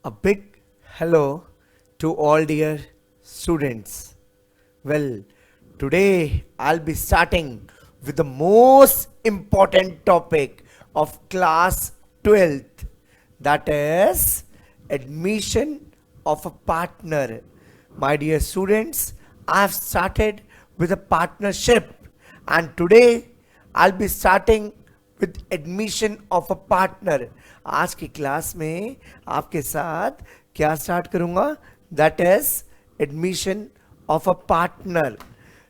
A big hello to all dear students. Well, today I'll be starting with the most important topic of class 12th, that is admission of a partner. My dear students, I have started with a partnership, and today I'll be starting with admission of a partner. आज की class में आपके साथ क्या start करूंगा? That is admission of a partner.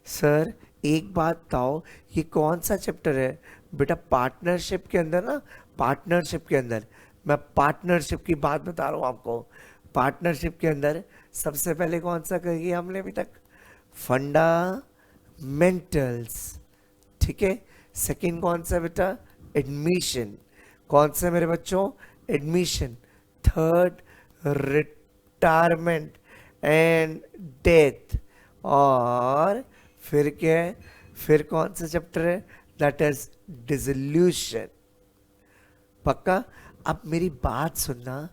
Sir एक बात बताओ, ये कौन सा चैप्टर है? बेटा पार्टनरशिप के अंदर ना, पार्टनरशिप के अंदर मैं पार्टनरशिप की बात बता रहा हूं आपको. पार्टनरशिप के अंदर सबसे पहले कौन सा करिए हमने अभी तक? फंडामेंटल्स. ठीक है. सेकेंड कौन सा बेटा? एडमिशन. कौन सा मेरे बच्चों? Admission. Third retirement and death. और फिर क्या है? फिर कौन सा चैप्टर है? That is dissolution. पक्का? अब मेरी बात सुनना.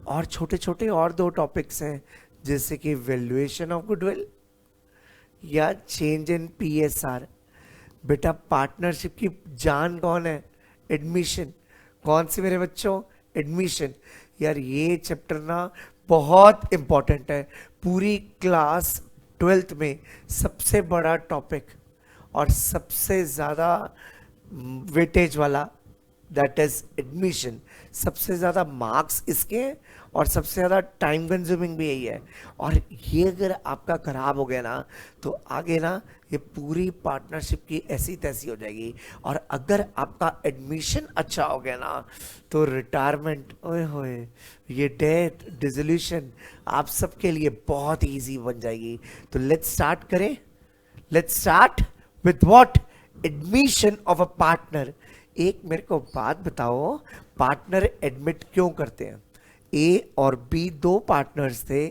और छोटे छोटे और दो टॉपिक्स हैं, जैसे कि वैल्यूएशन ऑफ गुडविल या चेंज इन पीएसआर. बेटा पार्टनरशिप की जान कौन है? एडमिशन. कौन सी मेरे बच्चों? एडमिशन. यार ये चैप्टर ना बहुत इंपॉर्टेंट है. पूरी क्लास 12th में सबसे बड़ा टॉपिक और सबसे ज़्यादा वेटेज वाला, दैट इज एडमिशन. सबसे ज़्यादा मार्क्स इसके हैं और सबसे ज़्यादा टाइम कंज्यूमिंग भी यही है. और ये अगर आपका ख़राब हो गया ना, तो आगे ना ये पूरी पार्टनरशिप की ऐसी तैसी हो जाएगी. और अगर आपका एडमिशन अच्छा हो गया ना, तो रिटायरमेंट, ओए होए, ये डेथ, डिसोल्यूशन आप सबके लिए बहुत ईजी बन जाएगी. तो लेट्स स्टार्ट करें. Let's start with what? Admission of a partner. एक मेरे को बात बताओ, पार्टनर एडमिट क्यों करते हैं? ए और बी दो पार्टनर्स थे,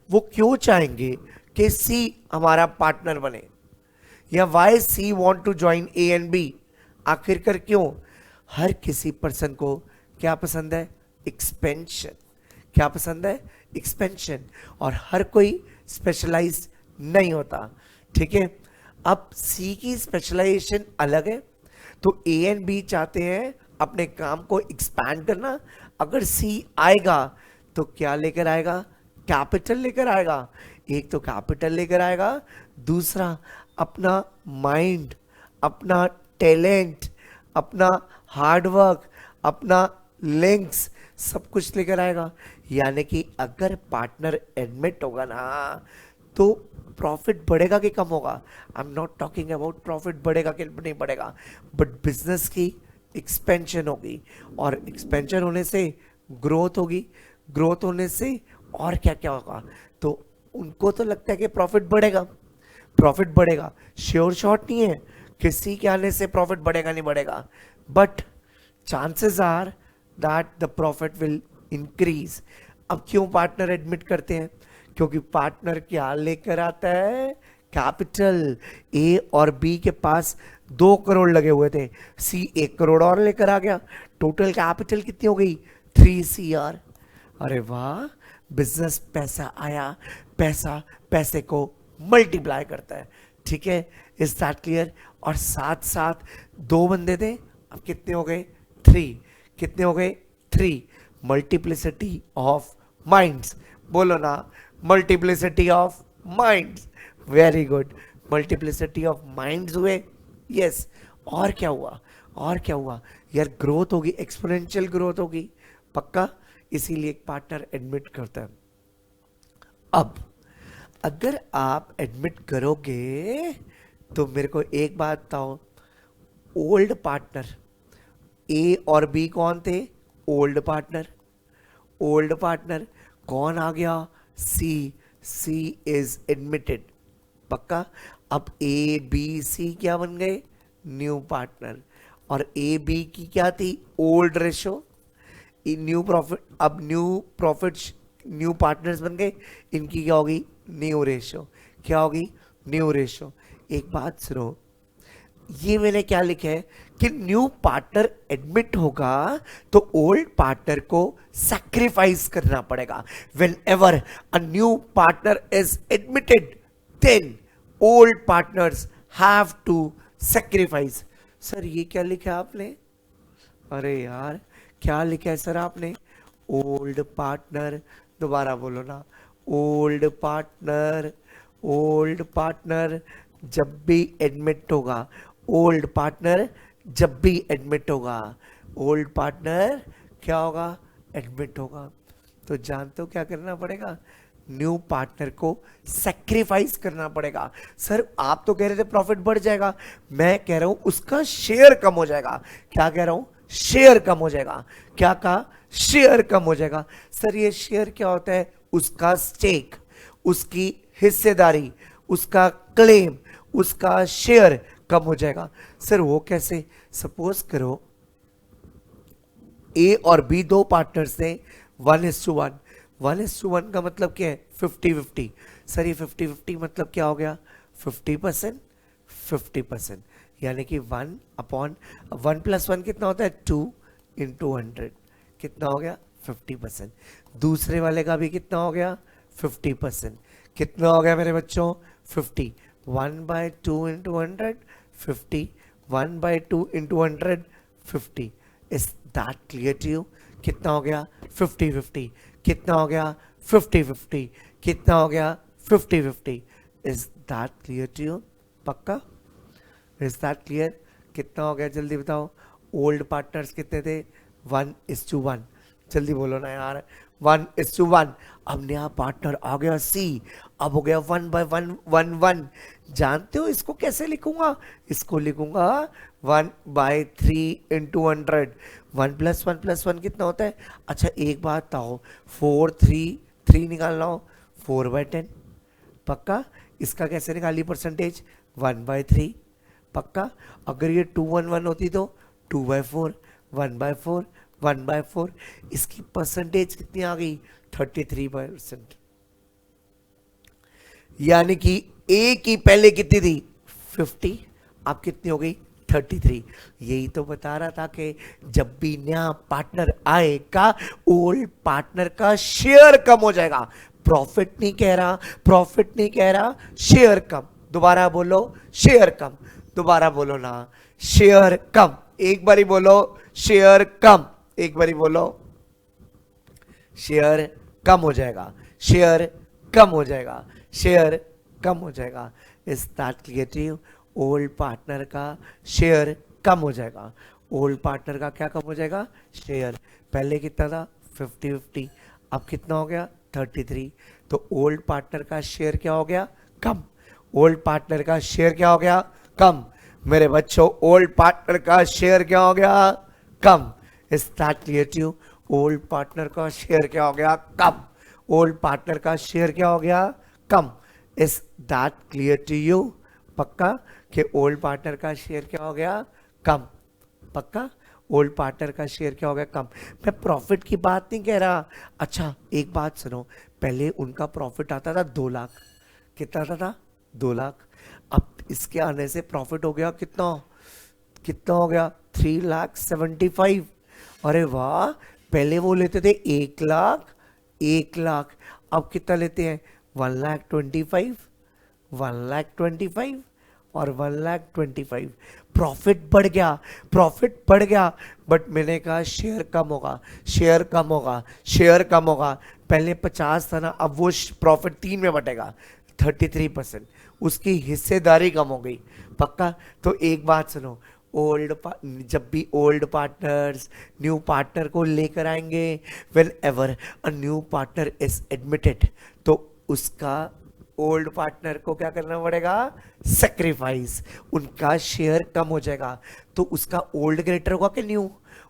वो क्यों चाहेंगे कि सी हमारा पार्टनर बने? या why C want to join A and B? आखिरकार क्यों? हर किसी पर्सन को क्या पसंद है? एक्सपेंशन. क्या पसंद है? एक्सपेंशन. और हर कोई स्पेशलाइज्ड नहीं होता. ठीक है. अब सी की स्पेशलाइजेशन अलग है, तो ए एंड बी चाहते हैं अपने काम को एक्सपैंड करना. अगर सी आएगा तो क्या लेकर आएगा? कैपिटल लेकर आएगा. एक तो कैपिटल लेकर आएगा, दूसरा अपना माइंड, अपना टैलेंट, अपना हार्डवर्क, अपना लिंक्स, सब कुछ लेकर आएगा. यानी कि अगर पार्टनर एडमिट होगा ना, तो प्रॉफिट बढ़ेगा कि कम होगा? I am not talking about profit बढ़ेगा कि नहीं बढ़ेगा, बट बिजनेस की एक्सपेंशन होगी. और एक्सपेंशन होने से ग्रोथ होगी. ग्रोथ होने से और क्या क्या होगा? तो उनको तो लगता है कि प्रॉफिट बढ़ेगा. प्रॉफिट बढ़ेगा. श्योर शॉट नहीं है किसी के आने से प्रॉफिट बढ़ेगा नहीं बढ़ेगा, but chances are that the profit will increase. अब क्यों पार्टनर एडमिट करते हैं? क्योंकि पार्टनर क्या लेकर आता है? कैपिटल. ए और बी के पास 2 करोड़ लगे हुए थे, सी 1 करोड़ और लेकर आ गया. टोटल कैपिटल कितनी हो गई? 3 CR. अरे वाह, बिजनेस पैसा आया. पैसा पैसे को मल्टीप्लाई करता है. ठीक है. Is that clear? और साथ साथ 2 बंदे थे, अब कितने हो गए? 3. कितने हो गए? 3. Multiplicity of minds. बोलो ना, multiplicity of minds. Very good. Multiplicity of minds हुए. यस. और क्या हुआ? और क्या हुआ यार? ग्रोथ होगी, एक्सपोनेंशियल ग्रोथ होगी. पक्का. इसीलिए एक पार्टनर एडमिट करता है. अब अगर आप एडमिट करोगे तो मेरे को एक बात बताओ, ओल्ड पार्टनर, ए और बी कौन थे? Old partner. Old partner. कौन आ गया? सी. सी इज एडमिटेड. पक्का. अब ए बी सी क्या बन गए? New partner. और ए बी की क्या थी? Old ratio. New profit. अब न्यू प्रॉफिट, न्यू पार्टनर्स बन गए. इनकी क्या होगी? New ratio. क्या होगी? New ratio. एक बात सुनो, ये मैंने क्या लिखा है कि न्यू पार्टनर एडमिट होगा तो ओल्ड पार्टनर को सैक्रिफाइस करना पड़ेगा. Whenever a new partner is admitted then old partners have to sacrifice. Sir ये क्या लिखा आपने? अरे यार क्या लिखा है सर आपने? ओल्ड पार्टनर, दोबारा बोलो ना. ओल्ड पार्टनर, ओल्ड पार्टनर जब भी एडमिट होगा, ओल्ड पार्टनर जब भी एडमिट होगा, ओल्ड पार्टनर क्या होगा? एडमिट होगा. तो जानते हो क्या करना पड़ेगा? न्यू पार्टनर को सैक्रिफाइस करना पड़ेगा. सर आप तो कह रहे थे प्रॉफिट बढ़ जाएगा, मैं कह रहा हूं उसका शेयर कम हो जाएगा. क्या कह रहा हूं? शेयर कम हो जाएगा. क्या कहा? शेयर कम हो जाएगा. सर ये शेयर क्या होता है? उसका स्टेक, उसकी हिस्सेदारी, उसका क्लेम, उसका शेयर कम हो जाएगा. सर वो कैसे? सपोज करो ए और बी दो पार्टनर्स ने 1:1. 1:1 का मतलब क्या है? 50-50. सर ये 50-50 मतलब क्या हो गया? 50%, 50%. यानी कि 1 + 1 कितना होता है? 2 × 100. कितना हो गया? 50%. दूसरे वाले का भी कितना हो गया? 50%. कितना हो गया मेरे बच्चों? 50. 1/2 × 100, 50. 1/2 × 100, 50. Is that clear to you? कितना हो गया? 50-50. कितना हो गया? 50-50. कितना हो गया? 50-50. Is that clear to you? पक्का? Is that clear? कितना हो गया जल्दी बताओ? ओल्ड पार्टनर्स कितने थे? 1:1. जल्दी बोलो ना यार. 1:1. अब नया पार्टनर आ गया सी, अब हो गया 1/1. जानते हो इसको कैसे लिखूंगा? इसको लिखूंगा 1/3 × 100. 1 + 1 + 1 कितना होता है? अच्छा एक बात बताओ, 4 3 निकालना हो, 4/10. पक्का? इसका कैसे निकाली परसेंटेज? 1/3. पक्का? अगर ये 2/1 होती तो 2/4. 1/4, 1/4. इसकी परसेंटेज कितनी आ गई? 33%. यानी कि ए की पहले कितनी थी? 50. अब कितनी हो गई? 33. यही तो बता रहा था कि जब भी नया पार्टनर आएगा ओल्ड पार्टनर का शेयर कम हो जाएगा. प्रॉफिट नहीं कह रहा, प्रॉफिट नहीं कह रहा, शेयर कम. दोबारा बोलो, शेयर कम. दोबारा बोलो ना, शेयर कम. एक बारी बोलो, शेयर कम. एक बारी बोलो, शेयर कम हो जाएगा, शेयर कम हो जाएगा, शेयर कम हो जाएगा. Is that clear to you? Old partner का शेयर कम हो जाएगा. ओल्ड पार्टनर का क्या कम हो जाएगा? शेयर. पहले कितना था? 50-50. अब कितना हो गया? 33. तो ओल्ड पार्टनर का शेयर क्या हो गया? कम. ओल्ड पार्टनर का शेयर क्या हो गया? कम. मेरे बच्चों ओल्ड पार्टनर का शेयर क्या हो गया? कम. Is that clear to you? Old partner का शेयर क्या हो गया? कम. ओल्ड पार्टनर का शेयर क्या हो गया? कम. Is that clear to you? पक्का कि ओल्ड पार्टनर का शेयर क्या हो गया? कम. पक्का? ओल्ड पार्टनर का शेयर क्या हो गया? कम. मैं प्रॉफिट की बात नहीं कह रहा. अच्छा एक बात सुनो, पहले उनका प्रॉफिट आता था 2 लाख. कितना आता था? 2 लाख. अब इसके आने से प्रॉफिट हो गया कितना? कितना हो गया? 3,75,000. अरे वाह. पहले वो लेते थे 1 लाख, 1 लाख. अब कितना लेते हैं? 1,25,000, 1,25,000 और 1,25,000. प्रॉफिट बढ़ गया, प्रॉफिट बढ़ गया. बट मैंने कहा शेयर कम होगा, शेयर कम होगा, शेयर कम होगा. पहले 50 था ना, अब वो प्रॉफिट 3 में बटेगा. 33%. उसकी हिस्सेदारी कम हो गई. पक्का? तो एक बात सुनो, जब भी ओल्ड पार्टनर्स न्यू पार्टनर को लेकर आएंगे, when ever a new partner is admitted, तो उसका ओल्ड पार्टनर को क्या करना पड़ेगा? सेक्रीफाइस. उनका शेयर कम हो जाएगा. तो उसका ओल्ड ग्रेटर होगा कि न्यू?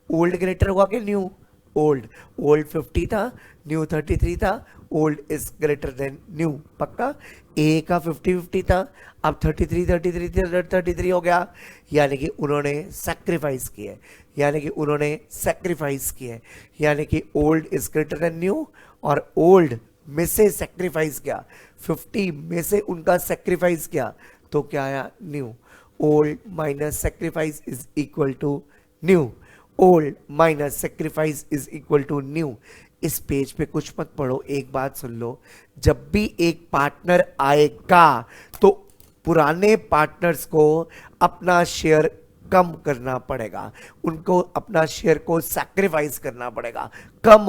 ओल्ड ग्रेटर होगा कि न्यू? ओल्ड. ओल्ड 50 था, न्यू 33 था. Old is greater than new. पक्का? ए का 50-50 था, अब 33 हो गया. यानी कि उन्होंने सैक्रिफाइस किया है, यानी कि उन्होंने सैक्रिफाइस किया है. यानी कि old is greater than new और ओल्ड में से सैक्रिफाइस किया, 50 में से उनका सैक्रिफाइस किया, तो क्या आया? New. Old minus sacrifice is equal to new, old minus sacrifice is equal to new. इस पेज पे कुछ मत पढ़ो, एक बात सुन लो, जब भी एक पार्टनर आएगा तो पुराने पार्टनर्स को अपना शेयर कम करना पड़ेगा, उनको अपना शेयर को सैक्रिफाइस करना पड़ेगा, कम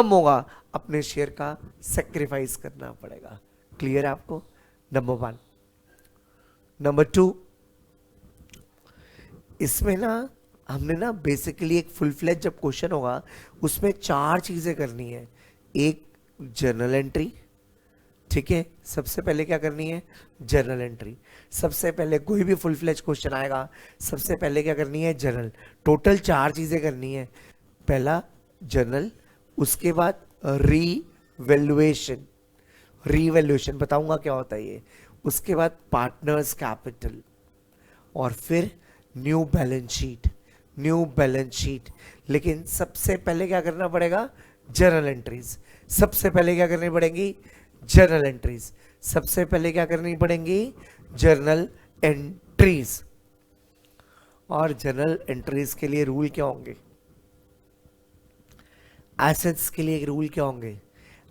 होगा अपने शेयर का सैक्रिफाइस करना पड़ेगा। क्लियर है आपको? नंबर 1। नंबर 2, इसमें ना हमने ना बेसिकली एक फुल फ्लेज जब क्वेश्चन होगा उसमें 4 चीजें करनी है। एक जर्नल एंट्री, ठीक है, सबसे पहले क्या करनी है? Journal entry. सबसे पहले कोई भी फुल फ्लेज क्वेश्चन आएगा सबसे पहले क्या करनी है? जर्नल। टोटल 4 चीजें करनी है। पहला जर्नल, उसके बाद रीवैल्यूएशन, रीवैल्यूएशन बताऊंगा क्या होता है ये, उसके बाद पार्टनर्स कैपिटल, और फिर new balance sheet, new balance sheet. लेकिन सबसे पहले क्या करना पड़ेगा? Journal entries. सबसे पहले क्या करनी पड़ेंगी? Journal entries. सबसे पहले क्या करनी पड़ेंगी? Journal entries. और जर्नल एंट्रीज के लिए रूल क्या होंगे? एसेट्स के लिए रूल क्या होंगे?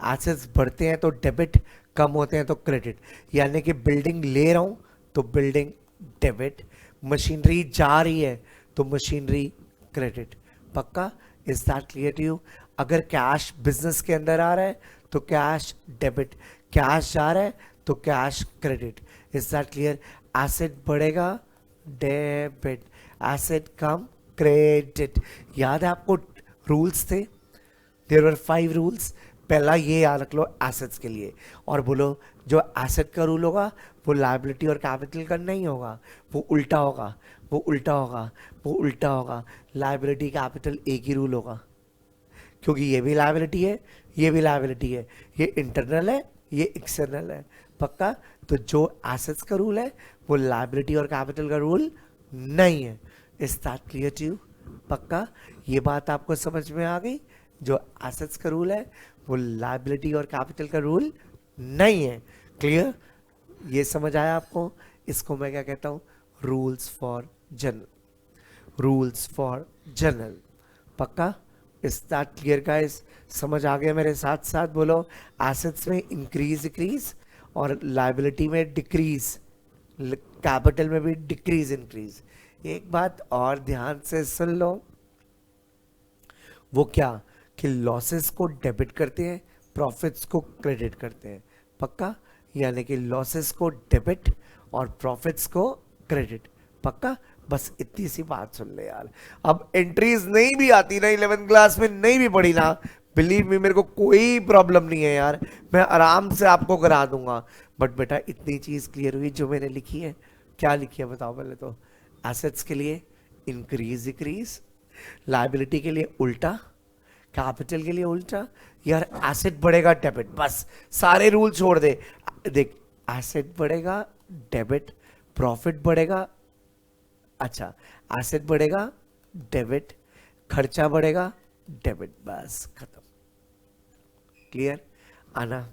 एसेट्स बढ़ते हैं तो डेबिट, कम होते हैं तो क्रेडिट। यानी कि बिल्डिंग ले रहा हूं तो बिल्डिंग डेबिट, मशीनरी जा रही है तो मशीनरी क्रेडिट। पक्का? Is that clear to you? अगर कैश बिजनेस के अंदर आ रहा है तो कैश डेबिट, कैश जा रहा है तो cash credit. Is that clear? Asset बढ़ेगा डेबिट, एसेट कम क्रेडिट। याद है आपको रूल्स थे? There were 5 rules. पहला ये याद रख लो एसेट्स के लिए, और बोलो जो एसेट का रूल होगा वो लायबिलिटी और कैपिटल का नहीं होगा, वो उल्टा होगा, वो उल्टा होगा, वो उल्टा होगा। लायबिलिटी कैपिटल एक ही रूल होगा, क्योंकि ये भी लायबिलिटी है, ये भी लायबिलिटी है, ये इंटरनल है, ये एक्सटर्नल है। पक्का? तो जो एसेट्स का रूल है वो लायबिलिटी और कैपिटल का रूल नहीं है। Is that clear to you? पक्का? ये बात आपको समझ में आ गई? जो एसेट्स का रूल है वो लायबिलिटी और कैपिटल का रूल नहीं है। क्लियर? ये समझ आया आपको? इसको मैं क्या कहता हूं? Rules for journal, rules for journal. पक्का? Is that clear guys? समझ आ गया मेरे साथ साथ? बोलो, एसेट्स में इंक्रीज डिक्रीज और लायबिलिटी में डिक्रीज, कैपिटल में भी डिक्रीज इंक्रीज। एक बात और ध्यान से सुन लो, वो क्या कि लॉसेस को डेबिट करते हैं, प्रॉफिट्स को क्रेडिट करते हैं। पक्का? यानी कि लॉसेस को डेबिट और प्रॉफिट्स को क्रेडिट। पक्का? बस इतनी सी बात सुन ले यार। अब एंट्रीज नहीं भी आती ना 11th क्लास में, नहीं भी पढ़ी ना, बिलीव मी मेरे को कोई प्रॉब्लम नहीं है यार, मैं आराम से आपको करा दूंगा। बट बेटा इतनी चीज क्लियर हुई जो मैंने लिखी है। क्या लिखी है बताओ पहले तो? एसेट्स के लिए इंक्रीज डिक्रीज, लायबिलिटी के लिए उल्टा, कैपिटल के लिए उल्टा। यार एसेट बढ़ेगा डेबिट, बस सारे रूल छोड़ दे। देख, एसेट बढ़ेगा डेबिट, प्रॉफिट बढ़ेगा, अच्छा एसेट बढ़ेगा डेबिट, खर्चा बढ़ेगा डेबिट, बस खत्म। क्लियर? आना,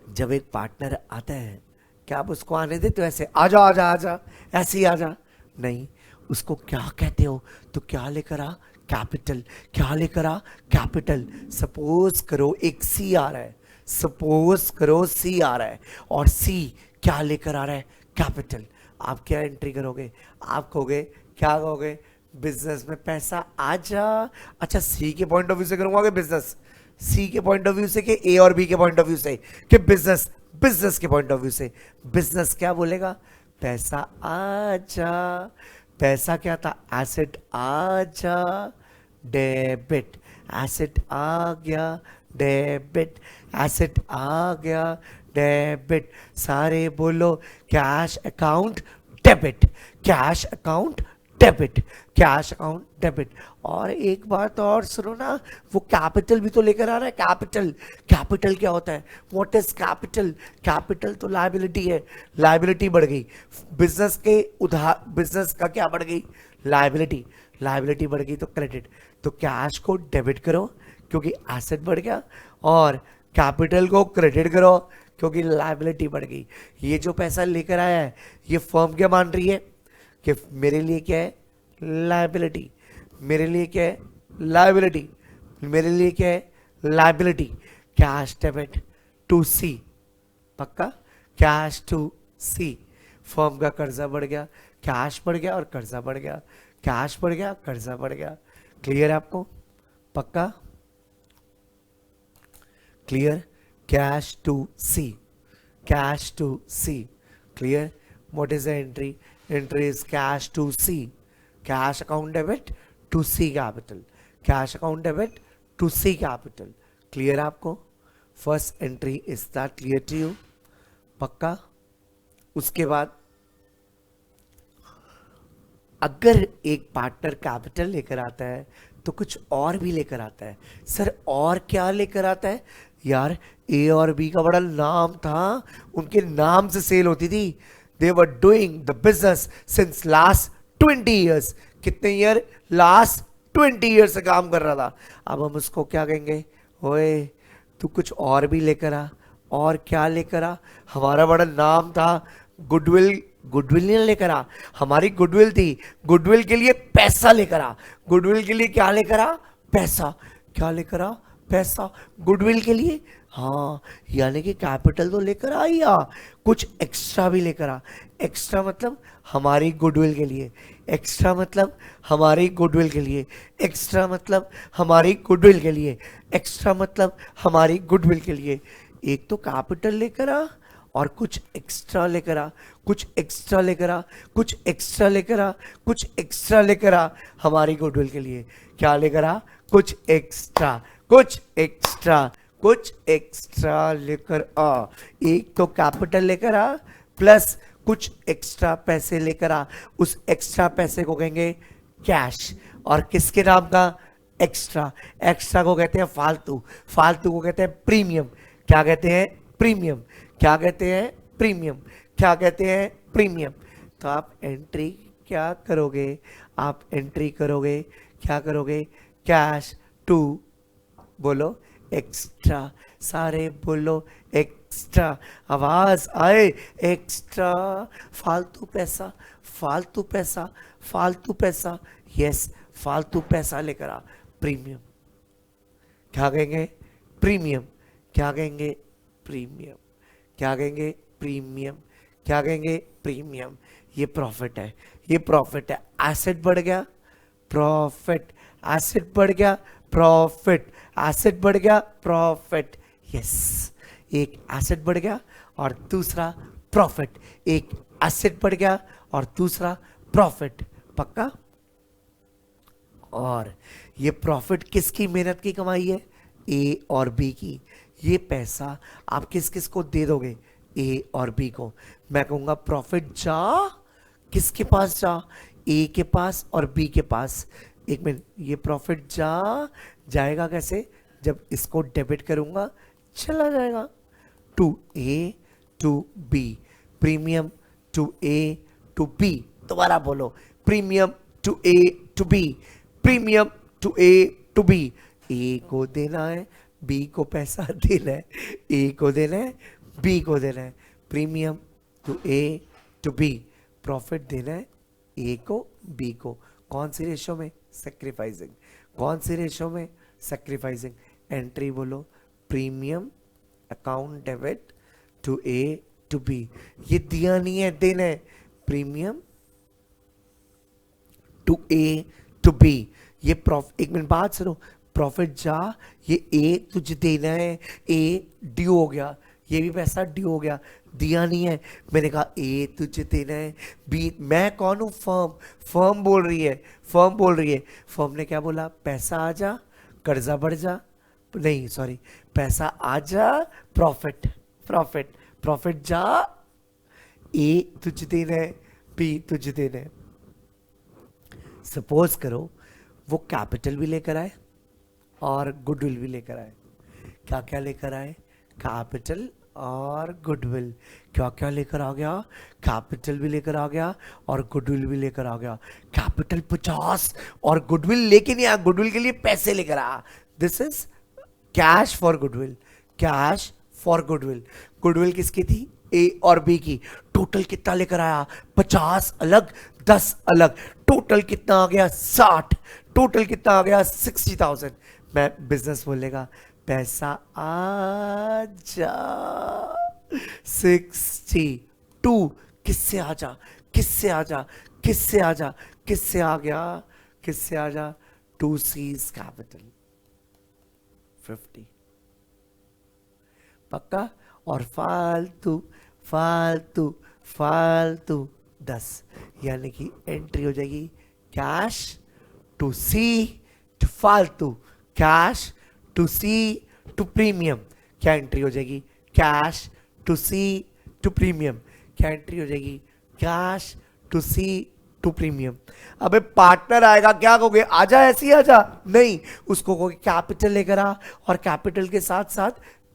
जब एक पार्टनर आता है क्या आप उसको आने देते हो ऐसे आजा आजा आजा, ऐसे ही आजा? नहीं, उसको क्या कहते हो? तो क्या लेकर आ? कैपिटल। क्या लेकर आ? कैपिटल। सपोज करो एक सी आ रहा है, सपोज करो सी आ रहा है, और सी क्या लेकर आ रहा है? कैपिटल। आप क्या एंट्री करोगे? आप कहोगे, क्या कहोगे? बिजनेस में पैसा आ जा। अच्छा, सी के पॉइंट ऑफ व्यू से करूंगा कि बिजनेस, सी के पॉइंट ऑफ व्यू से कि ए और बी के पॉइंट ऑफ व्यू से कि बिजनेस, बिजनेस के पॉइंट ऑफ व्यू से। बिजनेस क्या बोलेगा? पैसा आ जा। पैसा क्या था? एसेट आ जा, डेबिट। एसेट आ गया, डेबिट। एसेट आ गया, डेबिट। सारे बोलो, cash account debit, cash account debit, cash account debit. और एक बात और सुनो ना, वो कैपिटल भी तो लेकर आ रहा है। कैपिटल, कैपिटल क्या होता है? What is capital? कैपिटल तो लायबिलिटी है, लायबिलिटी बढ़ गई। बिजनेस के उधार, बिजनेस का क्या बढ़ गई? लायबिलिटी, लायबिलिटी बढ़ गई तो क्रेडिट। तो कैश को डेबिट करो क्योंकि एसेट बढ़ गया, और कैपिटल को क्रेडिट करो क्योंकि लायबिलिटी बढ़ गई। ये जो पैसा लेकर आया है ये फर्म क्या मान रही है कि मेरे लिए क्या है, लायबिलिटी, मेरे लिए क्या है, लायबिलिटी, मेरे लिए क्या है, लायबिलिटी। कैश डेबिट टू सी, पक्का, कैश टू सी। फर्म का कर्जा बढ़ गया, कैश बढ़ गया और कर्जा बढ़ गया, कैश बढ़ गया, कर्जा बढ़ गया। क्लियर है आपको, पक्का, clear. Cash to C, cash to C, clear. What is the entry? Entry is cash to C, cash account debit to C capital, cash account debit to C capital. Clear आपको? First entry is that clear to you, पक्का। उसके बाद अगर एक partner capital लेकर आता है तो कुछ और भी लेकर आता है। सर और क्या लेकर आता है? यार ए और बी का बड़ा नाम था, उनके नाम से सेल होती थी। They were doing the business since last 20 years. कितने ईयर? लास्ट 20 ईयर से काम कर रहा था। अब हम उसको क्या कहेंगे? ओए तू कुछ और भी लेकर आ। और क्या लेकर आ? हमारा बड़ा नाम था गुडविल, गुडविल नहीं लेकर आ, हमारी गुडविल थी, गुडविल के लिए पैसा लेकर आ। गुडविल के लिए क्या लेकर आ? पैसा। क्या लेकर आ? पैसा। गुडविल के लिए, हाँ, यानी कि कैपिटल तो लेकर आ या कुछ एक्स्ट्रा भी लेकर आ। एक्स्ट्रा मतलब हमारी गुडविल के लिए, एक्स्ट्रा मतलब हमारी गुडविल के लिए, एक्स्ट्रा मतलब हमारी गुडविल के लिए, एक्स्ट्रा मतलब हमारी गुडविल के लिए। एक तो कैपिटल लेकर आ और कुछ एक्स्ट्रा लेकर आ, कुछ एक्स्ट्रा लेकर आ, कुछ एक्स्ट्रा लेकर आ, कुछ एक्स्ट्रा लेकर आ हमारी गुडविल के लिए। क्या लेकर आ? कुछ एक्स्ट्रा, कुछ एक्स्ट्रा, कुछ एक्स्ट्रा लेकर आ। एक तो कैपिटल लेकर आ प्लस कुछ एक्स्ट्रा पैसे लेकर आ। उस एक्स्ट्रा पैसे को कहेंगे कैश। और किसके नाम का? एक्स्ट्रा। एक्स्ट्रा को कहते हैं फालतू, फालतू को कहते हैं प्रीमियम। क्या कहते हैं? प्रीमियम। क्या कहते हैं? प्रीमियम। क्या कहते हैं? प्रीमियम। तो आप एंट्री क्या करोगे? आप एंट्री करोगे, क्या करोगे? कैश टू, बोलो एक्स्ट्रा, सारे बोलो एक्स्ट्रा, आवाज आए एक्स्ट्रा। फालतू पैसा, फालतू पैसा, फालतू पैसा, यस, फालतू पैसा लेकर आ। प्रीमियम। क्या कहेंगे? प्रीमियम। क्या कहेंगे? प्रीमियम। क्या कहेंगे? प्रीमियम। क्या कहेंगे? प्रीमियम। ये प्रॉफिट है, ये प्रॉफिट है। एसेट बढ़ गया, प्रॉफिट। एसेट बढ़ गया, प्रॉफिट। एसेट बढ़ गया, प्रॉफिट। यस, एक एसेट बढ़ गया और दूसरा प्रॉफिट। एक एसेट बढ़ गया और दूसरा प्रॉफिट, पक्का। और ये प्रॉफिट किसकी मेहनत की कमाई है? ए और बी की। ये पैसा आप किस किस को दे दोगे? ए और बी को। मैं कहूंगा प्रॉफिट जा, किसके पास जा? ए के पास और बी के पास। एक मिनट, ये प्रॉफिट जाएगा कैसे? जब इसको डेबिट करूंगा चला जाएगा to A to B. Premium to A to B. दोबारा बोलो, premium to A to B, premium to A to B. A को देना है, बी को पैसा देना है, ए को देना है, बी को देना है। Premium to A to B, profit देना है ए को, बी को। कौन सी रेशो में? सैक्रिफाइसिंग। कौन सी रेशो में? सैक्रिफाइसिंग। एंट्री बोलो, premium account debit to A to B. ये दिया नहीं है, देना है। Premium to A to B. ये प्रॉफिट, एक मिनट बात सुनो, प्रॉफिट जा, ये ए तुझे देना है, ए ड्यू हो गया, ये भी पैसा ड्यू हो गया, दिया नहीं है। मैंने कहा ए तुझे देना है, बी, मैं कौन हूं? फर्म। फर्म बोल रही है, फर्म बोल रही है। फर्म ने क्या बोला? पैसा आ जा, कर्जा बढ़ जा, नहीं सॉरी, पैसा आ जा, प्रॉफिट, प्रॉफिट, प्रॉफिट जा, ए तुझे देना है, बी तुझे देना है। सपोज करो वो कैपिटल भी लेकर आए और गुडविल भी लेकर आए। क्या क्या लेकर आए? कैपिटल और गुडविल। क्या क्या लेकर आ गया? कैपिटल भी लेकर आ गया और गुडविल भी लेकर आ गया। कैपिटल 50 और गुडविल लेके नहीं आया, गुडविल के लिए पैसे लेकर आया। This is cash for goodwill, cash for goodwill. Goodwill किसकी थी? ए और बी की। टोटल कितना लेकर आया? 50 अलग, 10 अलग। टोटल कितना आ गया? 60। टोटल कितना आ गया? 60,000। मैं बिजनेस बोलेगा पैसा आ जा 62। किससे आ जा? किससे आ जा? किससे आ जा? किससे आ गया? किससे आ जा? 2C's capital 50। पक्का? और फालतू फालतू फालतू 10, यानी कि एंट्री हो जाएगी कैश टू सी टू फालतू, cash to C to premium. क्या एंट्री हो जाएगी? Cash to C to premium. क्या एंट्री हो जाएगी? Cash to C to premium. अबे पार्टनर आएगा, क्या कहोगे? आजा, ऐसी आजा? नहीं, उसको कहोगे कैपिटल लेकर आ, और कैपिटल के साथ साथ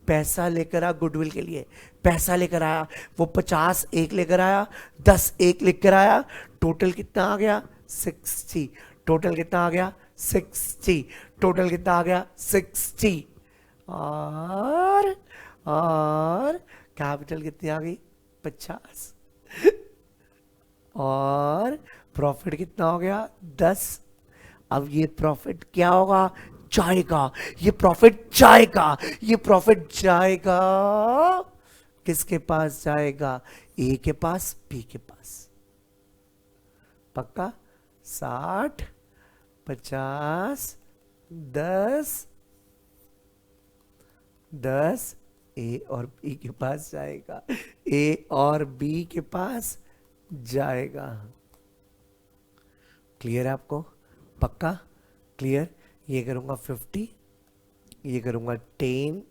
पैसा लेकर आ गुडविल के लिए। पैसा लेकर आया, वो 50 एक लेकर आया, 10 एक लेकर आया। टोटल कितना आ गया? 60। टोटल कितना आ गया? 60। टोटल कितना आ गया? 60। और कैपिटल कितनी आ गई? 50। और प्रॉफिट कितना हो गया? 10। अब ये प्रॉफिट क्या होगा? जाएगा। ये प्रॉफिट जाएगा। ये प्रॉफिट जाएगा किसके पास जाएगा? ए के पास, बी के पास। पक्का? 60, 50, 10 ए और बी के पास जाएगा। ए और बी के पास जाएगा। क्लियर है आपको? पक्का? क्लियर? ये करूंगा 50, ये करूंगा 10,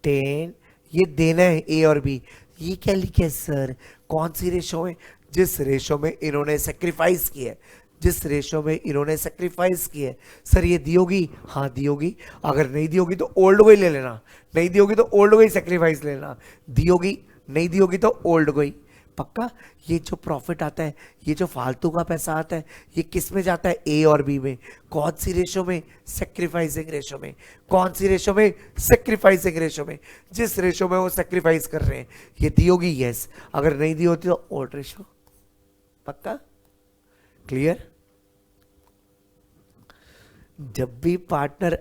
10। ये देना है ए और बी। ये क्या लिखे सर? कौन सी रेशो में? जिस रेशो में इन्होंने सेक्रीफाइस की है, जिस रेशो में इन्होंने सेक्रीफाइस की है। सर ये दी होगी? हाँ दी होगी। अगर नहीं दी होगी तो ओल्ड को ही ले लेना, नहीं दी होगी तो ओल्ड को ही सेक्रीफाइस लेना। दी होगी, नहीं दी होगी तो ओल्ड को ही। पक्का? ये जो प्रॉफिट आता है, ये जो फालतू का पैसा आता है, ये किस में जाता है? ए और बी में। कौन सी रेशो में? सेक्रीफाइसिंग रेशो में। कौन सी रेशो में? सेक्रीफाइसिंग रेशो में। जिस रेशो में वो सेक्रीफाइस कर रहे हैं। ये दी होगी? यस। अगर नहीं दी होती तो ओल्ड रेशो। पक्का? क्लियर? जब भी पार्टनर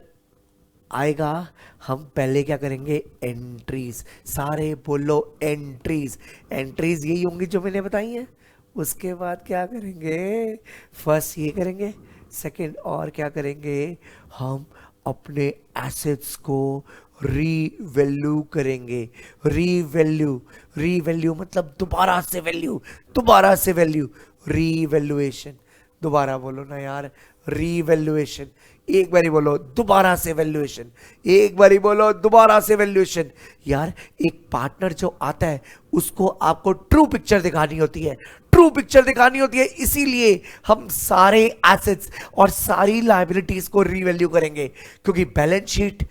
आएगा, हम पहले क्या करेंगे? एंट्रीज। सारे बोलो एंट्रीज। एंट्रीज यही होंगी जो मैंने बताई हैं। उसके बाद क्या करेंगे? फर्स्ट ये करेंगे, सेकंड और क्या करेंगे? हम अपने एसेट्स को रीवैल्यू करेंगे। रीवैल्यू, रीवैल्यू मतलब दोबारा से वैल्यू, दोबारा से वैल्यू। रीवैल्यूएशन। दोबारा बोलो ना यार, रीवैल्यूएशन। एक बारी बोलो, दोबारा से वैल्यूएशन। एक बारी बोलो, दोबारा से वैल्यूएशन। यार एक पार्टनर जो आता है उसको आपको ट्रू पिक्चर दिखानी होती है, ट्रू पिक्चर दिखानी होती है। इसीलिए हम सारे एसेट्स और सारी लायबिलिटीज को रीवैल्यू करेंगे, क्योंकि बैलेंस शीट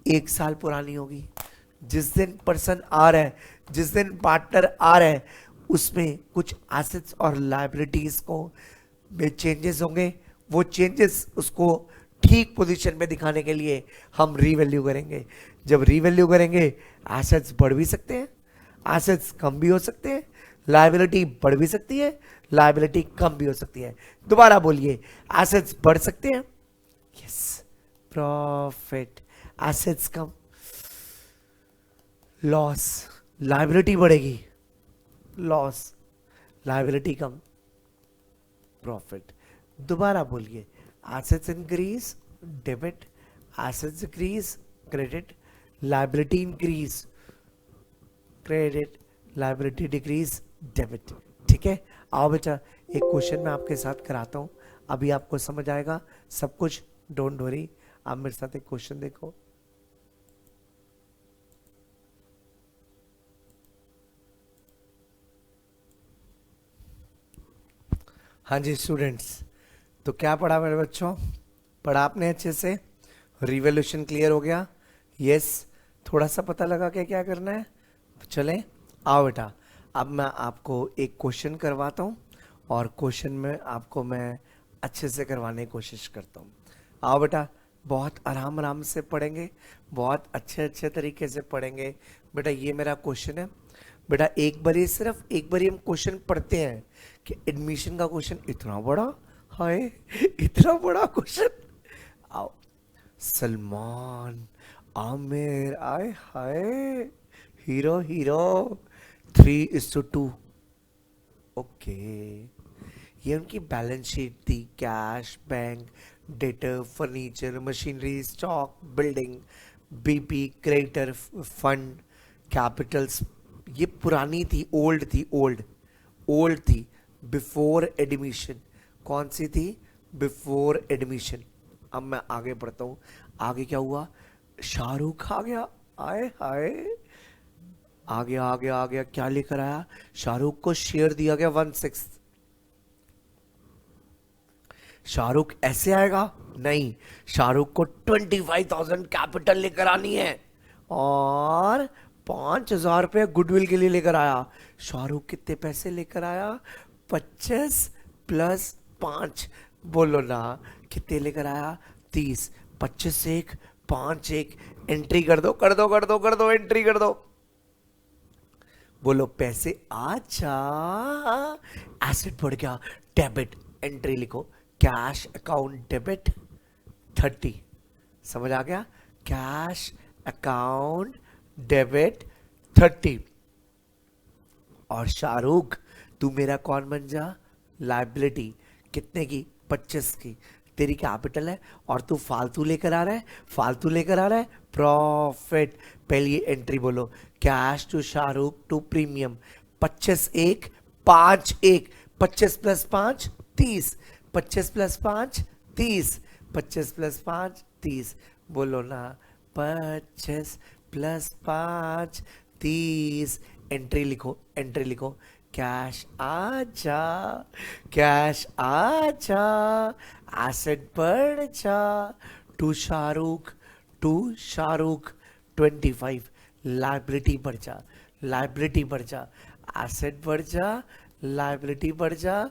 1 साल पुरानी होगी। जिस दिन पर्सन आ रहा है, जिस दिन पार्टनर आ रहा है, उसमें कुछ एसेट्स और लायबिलिटीज को में चेंजेस होंगे। वो चेंजेस उसको ठीक पोजीशन में दिखाने के लिए हम रीवैल्यू करेंगे। जब रीवैल्यू करेंगे, एसेट्स बढ़ भी सकते हैं, एसेट्स कम भी हो सकते हैं, लायबिलिटी बढ़ भी सकती है, लायबिलिटी कम भी हो सकती है। दोबारा बोलिए, एसेट्स बढ़ सकते हैं, यस, प्रॉफिट। एसेट्स कम, लॉस। लायबिलिटी बढ़ेगी, लॉस। लायबिलिटी कम, प्रॉफिट। दोबारा बोलिए, assets increase, debit. Assets increase, credit. Liability increase, credit. Liability decrease, debit. ठीक है? आओ बेटा, एक क्वेश्चन मैं आपके साथ कराता हूं, अभी आपको समझ आएगा सब कुछ। डोंट वरी, आप मेरे साथ एक क्वेश्चन देखो। हाँ जी स्टूडेंट्स, तो क्या पढ़ा मेरे बच्चों? पढ़ा आपने अच्छे से? रिवॉल्यूशन क्लियर हो गया? यस। थोड़ा सा पता लगा कि क्या करना है? तो चलें, आओ बेटा, अब मैं आपको एक क्वेश्चन करवाता हूँ, और क्वेश्चन में आपको मैं अच्छे से करवाने की कोशिश करता हूँ। आओ बेटा, बहुत आराम आराम से पढ़ेंगे, बहुत अच्छे अच्छे तरीके से पढ़ेंगे। बेटा ये मेरा क्वेश्चन है। बेटा एक बारी, सिर्फ एक बारी हम क्वेश्चन पढ़ते हैं कि एडमिशन का क्वेश्चन इतना बड़ा, हाय इतना बड़ा क्वेश्चन। आओ, सलमान, आमिर, आए हाय, हीरो हीरो, 3:2। ओके, ये उनकी बैलेंस शीट थी। Cash, bank, debtor, furniture, machinery, stock, building, BP, creditor, fund, Capitals. ये पुरानी थी, ओल्ड थी, ओल्ड ओल्ड थी, बिफोर एडमिशन। कौन सी थी? Before admission. अब मैं आगे बढ़ता हूँ। आगे क्या हुआ? शाहरुख आ गया, आए हाय, आ गया आ गया आ गया। क्या लेकर आया? शाहरुख को शेयर दिया गया 1/6। शाहरुख ऐसे आएगा? नहीं, शाहरुख को 25,000 कैपिटल लेकर आनी है और 5,000 रुपये गुडविल के लिए लेकर आया। शाहरुख कितने पैसे लेकर आया? 25 प्लस 5, बोलो ना कितने लेकर आया? 30। 25 एक, 5 एक, एंट्री कर दो कर दो कर दो कर दो, एंट्री कर दो। बोलो पैसे आजा। एसेट बढ़ गया, डेबिट, एंट्री लिखो, कैश अकाउंट डेबिट 30। समझ आ गया? Cash account debit 30। और शाहरुख तू मेरा कौन बन जा? लाइबिलिटी। कितने की? 25 की। तेरी कैपिटल है और तू फालतू लेकर आ रहा है, फालतू लेकर आ रहा है। प्रॉफिट। पहली एंट्री बोलो, cash to Shahrukh to premium. 25 एक, 5 एक, 25 प्लस 5 30, 25 प्लस 5 30, 25 प्लस 5 30। बोलो ना, 25 प्लस 5 30। एंट्री लिखो, एंट्री लिखो, कैश आजा, कैश आजा, एसेट बढ़ जा। To Shahrukh, to Shahrukh 25। Liability बढ़ जा, लाइबिलिटी बढ़ जा, एसेट बढ़ जा, लाइबिलिटी बढ़ जा।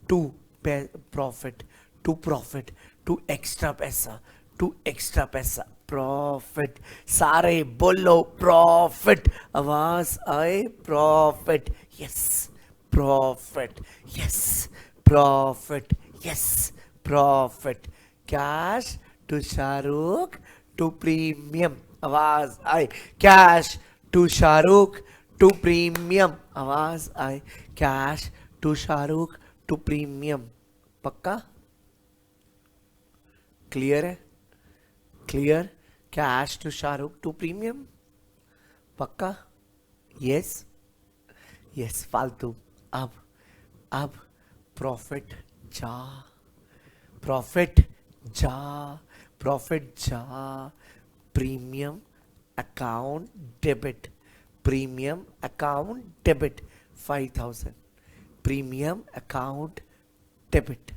To profit, to profit, to extra पैसा, टू एक्स्ट्रा पैसा, प्रॉफिट। सारे बोलो प्रॉफिट, आवाज आए profit. Yes profit, yes profit, yes profit. Cash to Shahrukh to premium, आवाज आए। Cash to Shahrukh to premium, आवाज आए। Cash to Shahrukh to premium. पक्का? क्लियर है? Clear? Cash to Shahrukh to premium. पक्का? Yes yes. फालतू। अब प्रॉफिट जा, प्रॉफिट जा, प्रॉफिट जा। Premium account debit, premium account debit 5,000। Premium account debit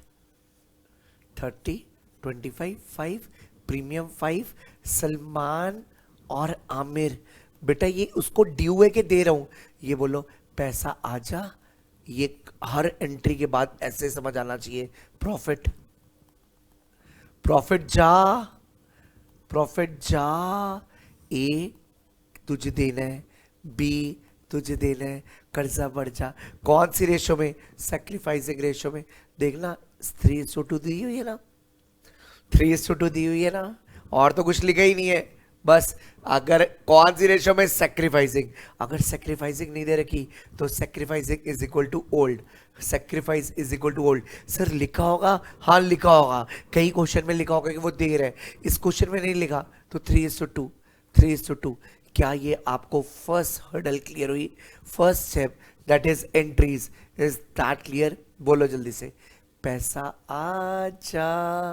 30, 25, 5, premium 5। Salman और आमिर, बेटा ये उसको ड्यू है कि दे रहा हूं? ये बोलो पैसा आजा। ये हर एंट्री के बाद ऐसे समझ आना चाहिए। प्रॉफिट, प्रॉफिट जा, प्रॉफिट जा। ए तुझे देना है, बी तुझे देना है, कर्जा बढ़ जा। कौन सी रेशो में? सैक्रिफाइसिंग रेशो में। देखना 3:2 दी हुई है ना, 3:2 दी हुई है ना, और तो कुछ लिखा ही नहीं है। बस अगर कौन सी रेशो में? सैक्रिफाइसिंग। अगर सैक्रिफाइसिंग नहीं दे रखी तो sacrificing is equal to old, sacrifice is equal to old. Sir लिखा होगा? हाँ लिखा होगा, कई क्वेश्चन में लिखा होगा कि वो दे रहे हैं। इस क्वेश्चन में नहीं लिखा तो 3:2, 3:2। क्या ये आपको फर्स्ट हर्डल क्लियर हुई? First step that is entries, is that clear? बोलो जल्दी से। पैसा आ जा,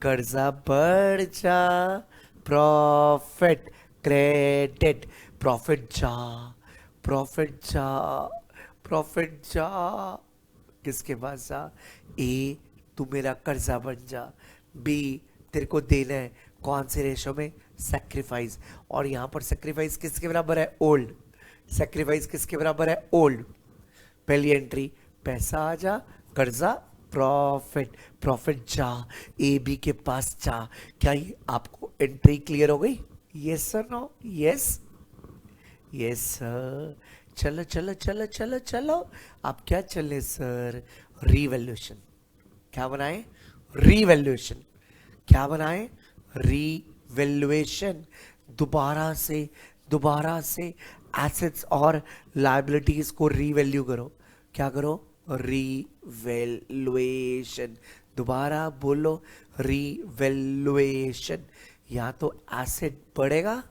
कर्जा बढ़ जा, प्रॉफिट क्रेडिट। प्रॉफिट जा, प्रॉफिट जा, प्रॉफिट जा। किसके पास जा? ए तू मेरा कर्जा बन जा। बी तेरे को देना है कौन से रेशो में? सैक्रिफाइस। और यहां पर सैक्रिफाइस किसके बराबर है? ओल्ड। सैक्रिफाइस किसके बराबर है? ओल्ड। पहली एंट्री पैसा आ जा, कर्जा प्रॉफिट, प्रॉफिट जा, ए बी के पास जा। क्या ये आपको एंट्री क्लियर हो गई? Yes sir, no? Yes, yes sir. चलो चलो चलो चलो चलो, आप क्या चले सर? रीवैल्यूएशन। क्या बनाए? रीवैल्यूएशन। क्या बनाए? रीवैल्यूएशन। दोबारा से एसेट्स और लायबिलिटीज को रीवैल्यू करो। क्या करो? रीवैल्यूएशन। दोबारा बोलो, रीवैल्यूएशन। या तो एसेट बढ़ेगा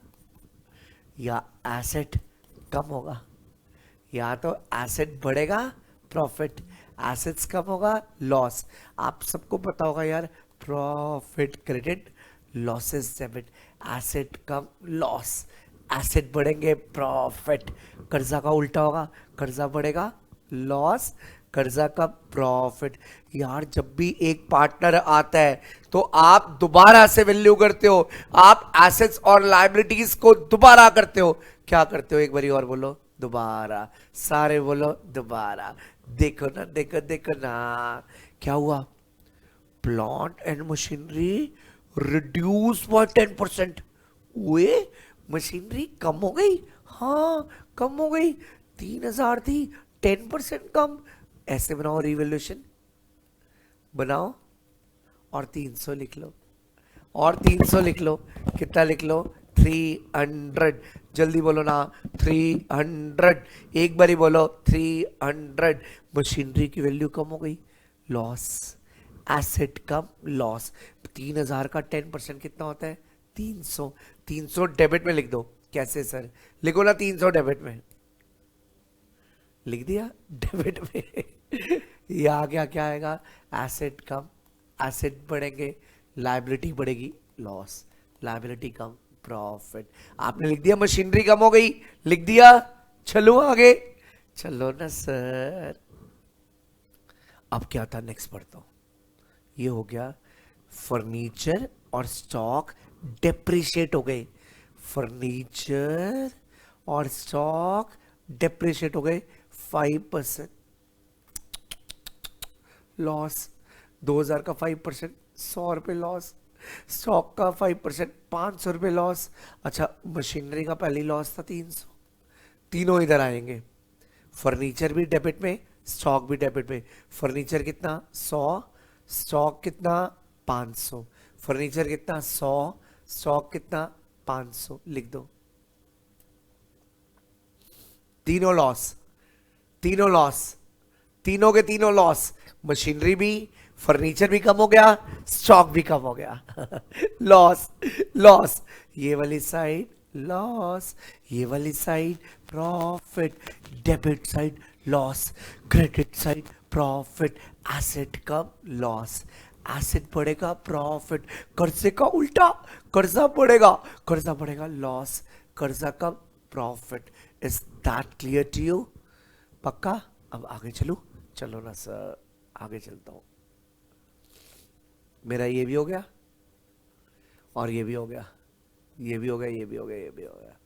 या एसेट कम होगा। या तो एसेट बढ़ेगा, प्रॉफिट, एसेट्स कम होगा, लॉस। आप सबको पता होगा यार, profit credit, losses debit. Asset कम, लॉस। एसेट बढ़ेंगे, प्रॉफिट। कर्जा का उल्टा होगा, कर्जा बढ़ेगा, लॉस। कर्जा का प्रॉफिट। यार जब भी एक पार्टनर आता है तो आप दोबारा से वैल्यू करते हो, आप एसेट्स और लायबिलिटीज को दोबारा करते हो। क्या करते हो? एक बारी और बोलो, दोबारा। सारे बोलो, दोबारा। देखो ना, देखो देखो ना, क्या हुआ? Plant and machinery reduce by 10%। वे मशीनरी कम हो गई। हाँ, कम हो गई। 3,000 थी, 10% कम। ऐसे बनाओ रिवॉल्यूशन, बनाओ और 300 लिख लो, और 300 लिख लो। कितना लिख लो? 300। जल्दी बोलो ना, 300। एक बारी बोलो, 300। मशीनरी की वैल्यू कम हो गई, लॉस। एसेट कम, लॉस। 3,000 का 10% कितना होता है? 300। 300 डेबिट में लिख दो। कैसे सर? लिखो ना, 300 डेबिट में लिख दिया, डेबिट में। ये आ गया, क्या आएगा? एसेट कम, एसेट बढ़ेंगे, लायबिलिटी बढ़ेगी, लॉस। लायबिलिटी कम, प्रॉफिट। आपने लिख दिया, मशीनरी कम हो गई, लिख दिया। चलो आगे, चलो ना सर। अब क्या था? नेक्स्ट पढ़ता हूं। ये हो गया फर्नीचर और स्टॉक डेप्रिशिएट हो गए। फर्नीचर और स्टॉक डेप्रिशिएट हो गए, 5% लॉस। 2,000 का 5%, 100 रुपये लॉस। स्टॉक का 5%, 500 रुपये लॉस। अच्छा, मशीनरी का पहली लॉस था 300। तीनों इधर आएंगे। फर्नीचर भी डेबिट में, स्टॉक भी डेबिट में। फर्नीचर कितना? 100। स्टॉक कितना? 500। फर्नीचर कितना? 100। स्टॉक कितना? 500। लिख दो। तीनों लॉस, तीनों लॉस, तीनों के तीनों लॉस। मशीनरी भी, फर्नीचर भी कम हो गया, स्टॉक भी कम हो गया। Loss, loss. ये वाली साइड लॉस, ये वाली side profit. Debit side loss, credit side profit. Asset कम, लॉस। एसेट बढ़ेगा, प्रॉफिट। कर्जे का उल्टा, कर्जा बढ़ेगा, कर्जा बढ़ेगा, लॉस। कर्जा कम, profit. Is that clear to you? पक्का? अब आगे चलूं? चलो ना सर, आगे चलता हूं। मेरा ये भी हो गया, और ये भी हो गया, ये भी हो गया, ये भी हो गया, ये भी हो गया।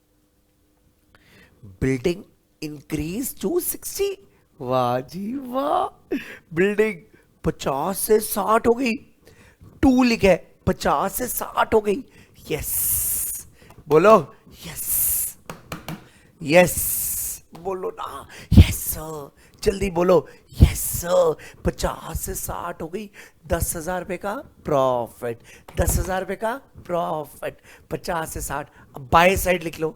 Building increase to 60। वाह जी वाह। बिल्डिंग 50 से 60 हो गई। टू लिखे, 50 से 60 हो गई। यस, बोलो यस, यस बोलो ना, यस सर। जल्दी बोलो, यस सर। 50 से 60 हो गई, 10,000 रुपए का प्रॉफिट। 10,000 रुपए का प्रॉफिट। 50 से 60। अब बाय साइड लिख लो,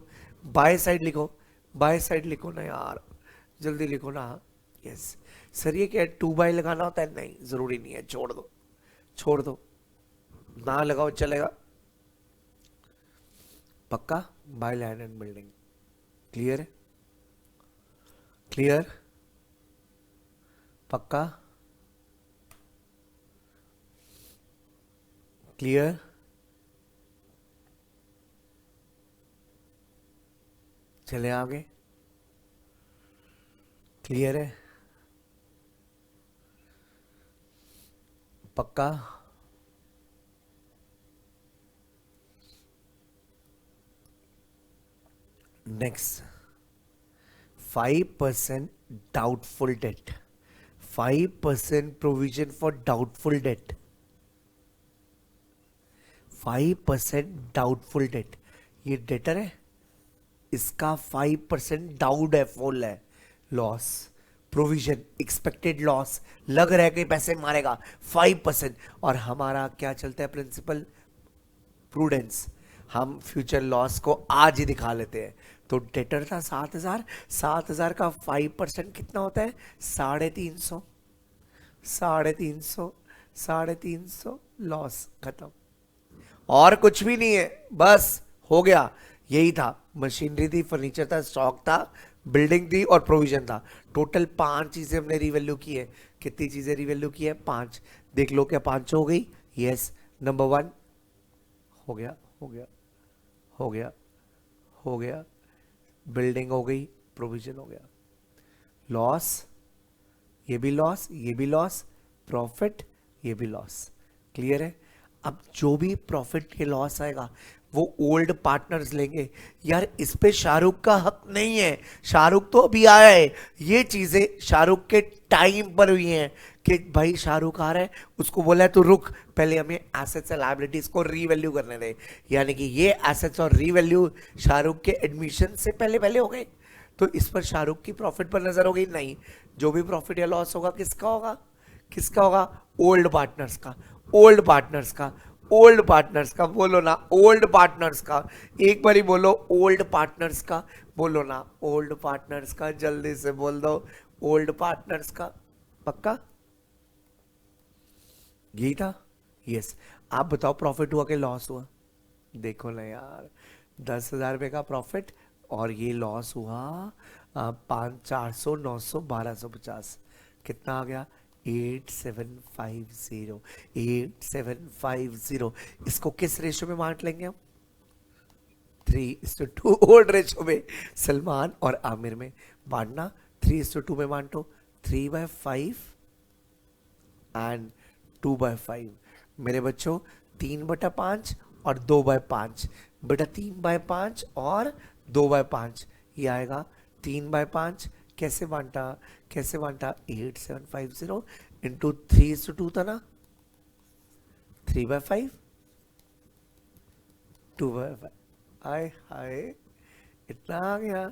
बाय साइड लिखो, बाय साइड लिखो ना यार, जल्दी लिखो ना। यस सर, ये क्या 2 बाय लगाना होता है? नहीं, जरूरी नहीं है, छोड़ दो, छोड़ दो, ना लगाओ चलेगा। पक्का? By land and building. Clear है? क्लियर? पक्का? क्लियर? चले आगे? क्लियर है? पक्का? Next, 5% doubtful debt. 5% provision for doubtful debt, 5% doubtful debt, ये डेटर है, इसका 5% डाउट है, फुल है, लॉस, प्रोविजन एक्सपेक्टेड लॉस, लग रहा है कि पैसे मारेगा, 5%। और हमारा क्या चलता है प्रिंसिपल, प्रूडेंस, हम फ्यूचर लॉस को आज ही दिखा लेते हैं। तो डेटर था 7,000, 7,000 का 5% कितना होता है, 350, 350, 350, लॉस खत्म, और कुछ भी नहीं है, बस हो गया। यही था, मशीनरी थी, फर्नीचर था, स्टॉक था, बिल्डिंग थी और प्रोविजन था। टोटल 5 चीजें हमने रिवैल्यू की है। कितनी चीजें रिवैल्यू की है, 5। देख लो क्या 5 हो गई, यस। नंबर 1 हो गया, हो गया, हो गया, हो गया, बिल्डिंग हो गई, प्रोविजन हो गया, लॉस, ये भी लॉस, ये भी लॉस, प्रॉफिट, ये भी लॉस। क्लियर है। अब जो भी प्रॉफिट के लॉस आएगा वो ओल्ड पार्टनर्स लेंगे। यार इस पे शाहरुख का हक नहीं है, शाहरुख तो अभी आया है, ये चीजें शाहरुख के टाइम पर हुई हैं कि भाई शाहरुख आ रहा है, उसको बोला है तो रुक, पहले हमें एसेट्स और लायबिलिटीज को रीवैल्यू करने दे। यानी कि ये एसेट्स और रीवैल्यू शाहरुख के एडमिशन से पहले पहले हो गए, तो इस पर शाहरुख की प्रॉफिट पर नजर हो गई नहीं। जो भी प्रॉफिट या लॉस होगा किसका होगा, किसका होगा, ओल्ड पार्टनर्स का, ओल्ड पार्टनर्स का, ओल्ड पार्टनर्स का, बोलो ना ओल्ड पार्टनर्स का, एक बार ही बोलो ओल्ड पार्टनर्स का, बोलो ना ओल्ड पार्टनर्स का, जल्दी से बोल दो ओल्ड पार्टनर्स का। पक्का यही था, यस। आप बताओ प्रॉफिट हुआ कि लॉस हुआ, देखो ना यार, 10,000 रुपये का प्रॉफिट और ये लॉस हुआ 400, 900, 1250, कितना आ गया, 8750, 8750। इसको किस रेशो में बांट लेंगे हम, 3:2 ओल्ड रेशो में, सलमान और आमिर में बांटना, 3:2 में बांटो, 3/5 एंड 2/5। मेरे बच्चों 3/5 और 2/5, बेटा 3/5 और 2/5, ये आएगा 3/5। कैसे बांटा, कैसे बांटा, 8750 इंटू 3:2 था ना, 3/5, 2/5, हाय हाय, इतना आ गया।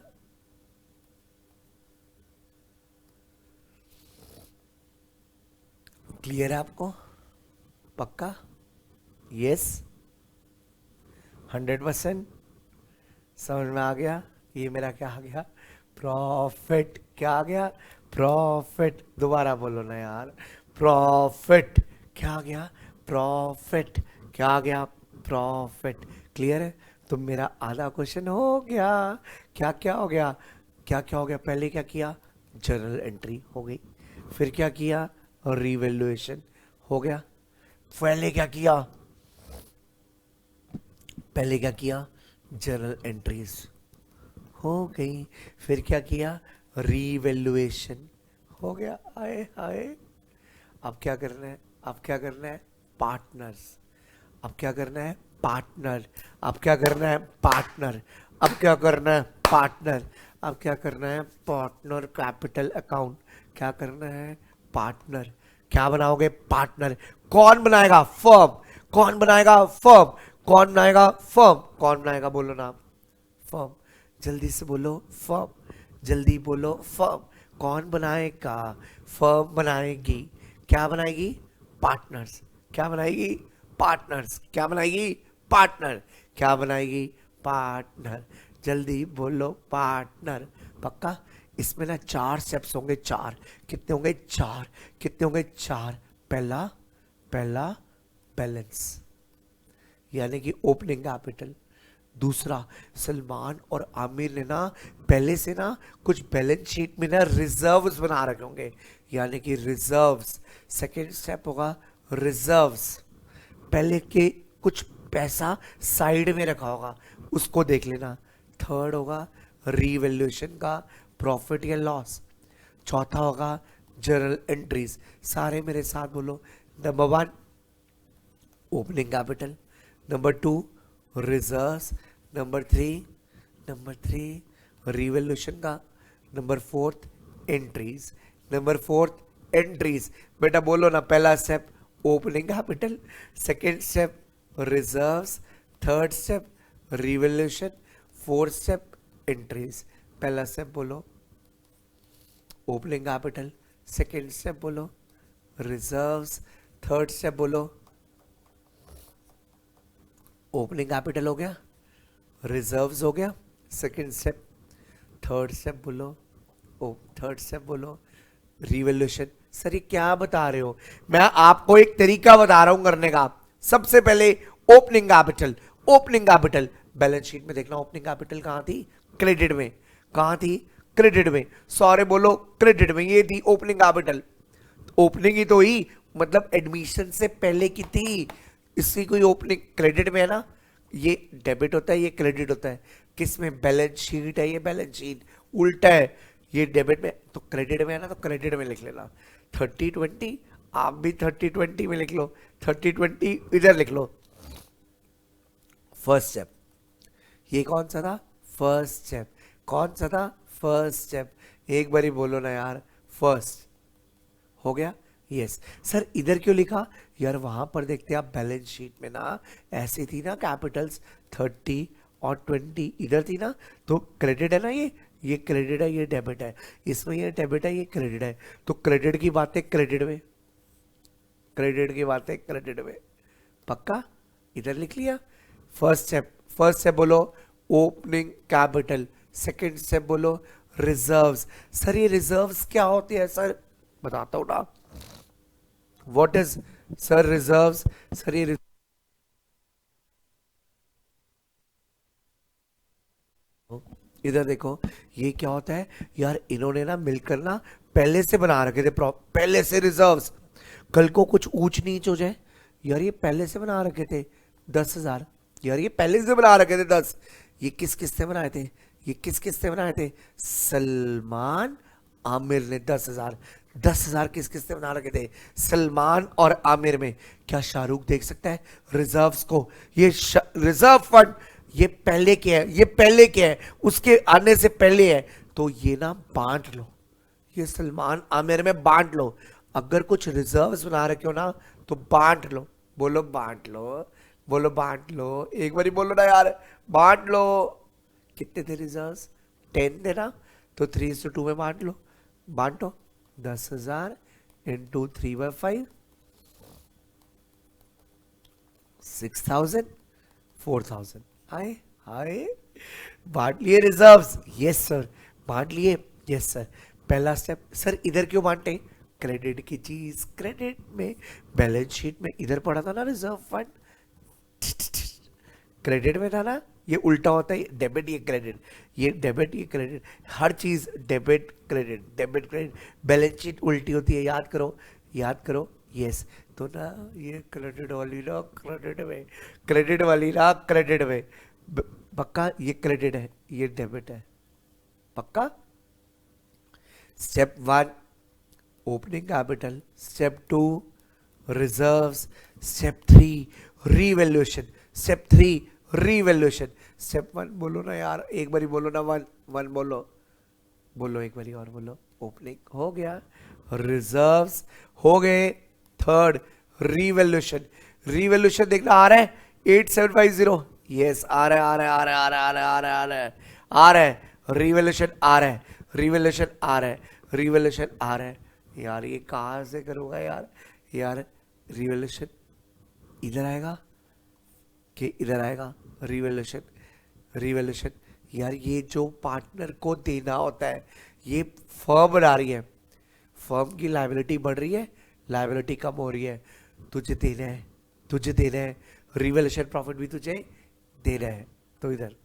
क्लियर है आपको, पक्का, यस, 100% समझ में आ गया। ये मेरा क्या आ गया, प्रॉफिट, क्या आ गया, प्रॉफिट, दोबारा बोलो ना यार, प्रॉफिट, क्या आ गया, प्रॉफिट, क्या आ गया, प्रॉफिट। क्लियर है। तो मेरा आधा क्वेश्चन हो गया। क्या क्या हो गया, क्या क्या हो गया, पहले क्या किया, जर्नल एंट्री हो गई, फिर क्या किया, रिवैल्यूएशन हो गया, पहले क्या किया, पहले क्या किया, जर्नल एंट्रीज हो गई, फिर क्या किया, रीवैल्यूएशन हो गया, आए हाय। अब क्या करना है, अब क्या करना है, पार्टनर्स, अब क्या करना है, पार्टनर, अब क्या करना है, पार्टनर, अब क्या करना है, पार्टनर, अब क्या करना है, पार्टनर कैपिटल अकाउंट, क्या करना है, पार्टनर, क्या बनाओगे, पार्टनर, कौन बनाएगा, फर्म, कौन बनाएगा, फर्म, कौन बनाएगा, फर्म, कौन बनाएगा, बोलो ना, फर्म, जल्दी से बोलो, फर्म, जल्दी बोलो, फर्म, कौन बनाएगा, फर्म बनाएगी, क्या बनाएगी, पार्टनर्स, क्या बनाएगी, पार्टनर्स, क्या बनाएगी, पार्टनर, क्या बनाएगी, पार्टनर, जल्दी बोलो, पार्टनर। पक्का। इसमें ना 4 स्टेप्स होंगे, 4, कितने होंगे, 4, कितने होंगे, 4। पहला, पहला बैलेंस, यानी कि ओपनिंग कैपिटल। दूसरा, सलमान और आमिर ने ना पहले से ना कुछ बैलेंस शीट में ना रिजर्व्स बना रखे होंगे, यानी कि रिजर्व्स। सेकेंड स्टेप होगा रिजर्व्स, पहले के कुछ पैसा साइड में रखा होगा, उसको देख लेना। थर्ड होगा रीवैल्यूएशन का प्रॉफिट या लॉस। चौथा होगा जर्नल एंट्रीज। सारे मेरे साथ बोलो। Number 1 opening capital, number 2 reserves, number 3 revaluation का, नंबर 4 एंट्रीज, नंबर 4 एंट्रीज। बेटा बोलो ना, पहला step opening capital, second step reserves, third step revolution, fourth step entries. पहला स्टेप बोलो ओपनिंग कैपिटल, सेकेंड स्टेप बोलो रिजर्व्स, थर्ड स्टेप बोलो opening capital हो गया, रिजर्व्स हो गया, सेकेंड स्टेप, थर्ड स्टेप बोलो थर्ड स्टेप बोलो रिवोल्यूशन। सर ये क्या बता रहे हो? मैं आपको एक तरीका बता रहा हूं करने का। सबसे पहले opening capital, opening capital balance sheet में देखना, ओपनिंग कैपिटल कहां थी? क्रेडिट में। कहां थी? क्रेडिट में। सॉरी बोलो क्रेडिट में, ये थी ओपनिंग कैपिटल। ओपनिंग ही तो हुई, मतलब एडमिशन से पहले की थी, इसकी कोई ओपनिंग क्रेडिट में है ना। ये डेबिट होता है, ये क्रेडिट होता है। किस में? बैलेंस शीट है, ये बैलेंस शीट उल्टा है, ये डेबिट में, तो क्रेडिट में है ना, तो क्रेडिट में लिख लेना। 30-20 आप भी 30-20 में लिख लो, 30-20 इधर लिख लो। फर्स्ट स्टेप, ये कौन सा था? First step. कौन सा था? First step. एक बार ही बोलो ना यार, फर्स्ट हो गया। यस सर, इधर क्यों लिखा यार? वहां पर देखते आप बैलेंस शीट में ना ऐसी थी ना, कैपिटल्स 30 और 20 इधर थी ना, तो क्रेडिट है ना, ये क्रेडिट है, ये डेबिट है, इसमें ये डेबिट है, ये क्रेडिट है, तो क्रेडिट की बातें क्रेडिट में, क्रेडिट की बातें क्रेडिट में। पक्का? इधर लिख लिया। फर्स्ट स्टेप, फर्स्ट स्टेप बोलो ओपनिंग कैपिटल, सेकंड स्टेप बोलो रिजर्व्स। सर ये रिजर्व्स क्या होती है सर? बताता हूं ना। What is sir reserves? Sir ये इधर देखो, ये क्या होता है यार? इन्होंने ना मिलकर ना पहले से बना रखे थे, पहले से रिजर्व्स, कल को कुछ ऊंच नीच हो जाए यार, ये पहले से बना रखे थे 10,000। यार ये पहले से बना रखे थे 10। ये किस किस से बनाए थे? ये किस किस से बनाए थे? सलमान आमिर ने 10,000। 10,000 किस किस से बना रखे थे? सलमान और आमिर में। क्या शाहरुख देख सकता है रिजर्व्स को? ये रिजर्व फंड ये पहले के है, ये पहले के है, उसके आने से पहले है, तो ये ना बांट लो, ये सलमान आमिर में बांट लो। अगर कुछ रिजर्व्स बना रखे हो ना, तो बांट लो। बोलो बांट लो, बोलो बांट लो, एक बारी बोलो ना यार, बांट लो। कितने थे रिजर्व्स? 10 थे ना, तो 3:2 में बांट लो, बांटो। 10,000 इंटू 3/5, 6,000, 4,000। हाय हाय, बांट लिए रिजर्व्स? यस सर, बांट लिए। Yes sir. पहला स्टेप सर, इधर क्यों बांटे? क्रेडिट की चीज क्रेडिट में, बैलेंस शीट में इधर पड़ा था ना रिजर्व फंड, क्रेडिट में था ना। ये उल्टा होता है, डेबिट ये क्रेडिट, ये डेबिट ये क्रेडिट, हर चीज debit credit, debit credit. Balance sheet उल्टी होती है, याद करो, याद करो। यस, तो ना ये क्रेडिट वाली ना क्रेडिट में, क्रेडिट वाली ना क्रेडिट में। पक्का? ये क्रेडिट है, ये डेबिट है। पक्का? Step 1 opening capital, step 2 reserves, step 3 revaluation, step 3 revaluation. Step 1 बोलो ना यार, एक बारी बोलो ना, 1 बोलो, बोलो एक बारी और बोलो। ओपनिंग हो गया, रिजर्व्स हो गए, थर्ड रीवैल्यूएशन। रीवैल्यूएशन देखना आ रहा है 8750। यस आ रहा है, आ रहा है, आ रहा है, आ रहा है, आ रहा है, आ रहा है, आ रहा है, रिवैल्यूएशन आ रहा है, रिवैल्यूएशन आ रहा है, रिवैल्यूएशन आ रहा है। यार ये कहां से करूंगा यार? यार रिवैल्यूएशन इधर आएगा कि इधर आएगा? Revaluation, revaluation. यार ये जो पार्टनर को देना होता है, ये फर्म बना रही है, फर्म की लायबिलिटी बढ़ रही है, लायबिलिटी कम हो रही है, तुझे देना है, तुझे देना है, रिवैल्यूएशन प्रॉफिट भी तुझे देना है। तो इधर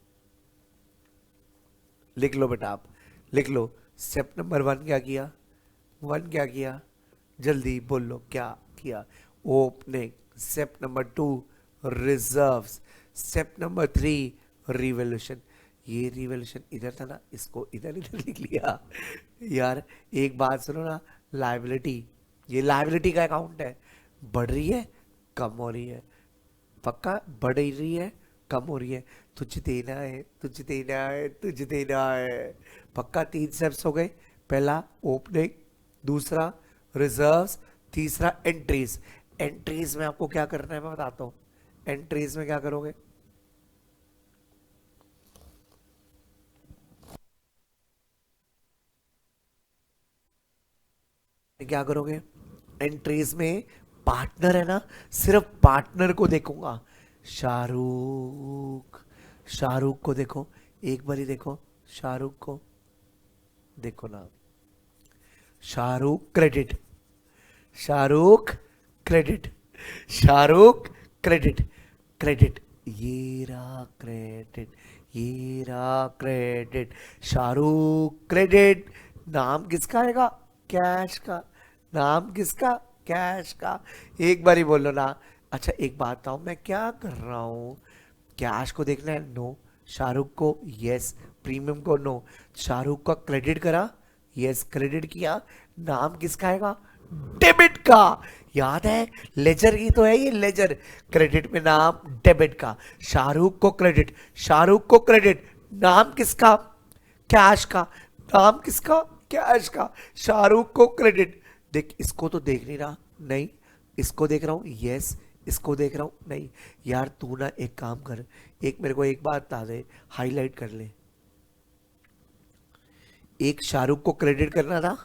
लिख लो बेटा, आप लिख लो। स्टेप नंबर 1 क्या किया? 1 क्या किया? जल्दी बोल लो क्या किया? Opening. Step number 2 reserves, step number 3 revaluation. ये रिवैल्यूएशन इधर था ना, इसको इधर इधर लिख लिया। यार एक बात सुनो ना, लायबिलिटी, ये लायबिलिटी का अकाउंट है, बढ़ रही है कम हो रही है। पक्का? बढ़ रही है कम हो रही है, तुझे देना है, तुझे देना है, तुझे देना है। पक्का? 3 स्टेप्स हो गए, पहला ओपनिंग, दूसरा रिजर्व्स, तीसरा एंट्रीज। एंट्रीज में आपको क्या करना है मैं बताता हूं। एंट्रीज में क्या करोगे, क्या करोगे, एंट्रीज में पार्टनर है ना, सिर्फ पार्टनर को देखूंगा। शाहरुख, शाहरुख को देखो, एक बारी देखो, शाहरुख को देखो ना। Shahrukh credit, Shahrukh credit, Shahrukh credit, credit, ये रहा क्रेडिट, ये रहा क्रेडिट, शाहरुख क्रेडिट। नाम किसका आएगा, कैश का। नाम किसका, कैश का। एक बार ही बोलो ना। अच्छा एक बात बताओ, मैं क्या कर रहा हूँ, कैश को देखना है, नो। शाहरुख को यस, प्रीमियम को नो। शाहरुख का क्रेडिट करा, यस क्रेडिट किया। नाम किसका आएगा, डेबिट का। याद है, लेजर की तो है ये, लेजर। क्रेडिट में नाम डेबिट का। शाहरुख को क्रेडिट, शाहरुख को क्रेडिट। नाम किसका, कैश का। नाम किसका, कैश का। शाहरुख को क्रेडिट। देख, इसको तो देख नहीं रहा, नहीं। इसको देख रहा हूं, यस। इसको देख रहा हूं, नहीं। यार तू ना एक काम कर, एक मेरे को एक बात बता दे, हाईलाइट कर ले। एक शाहरुख को क्रेडिट करना था,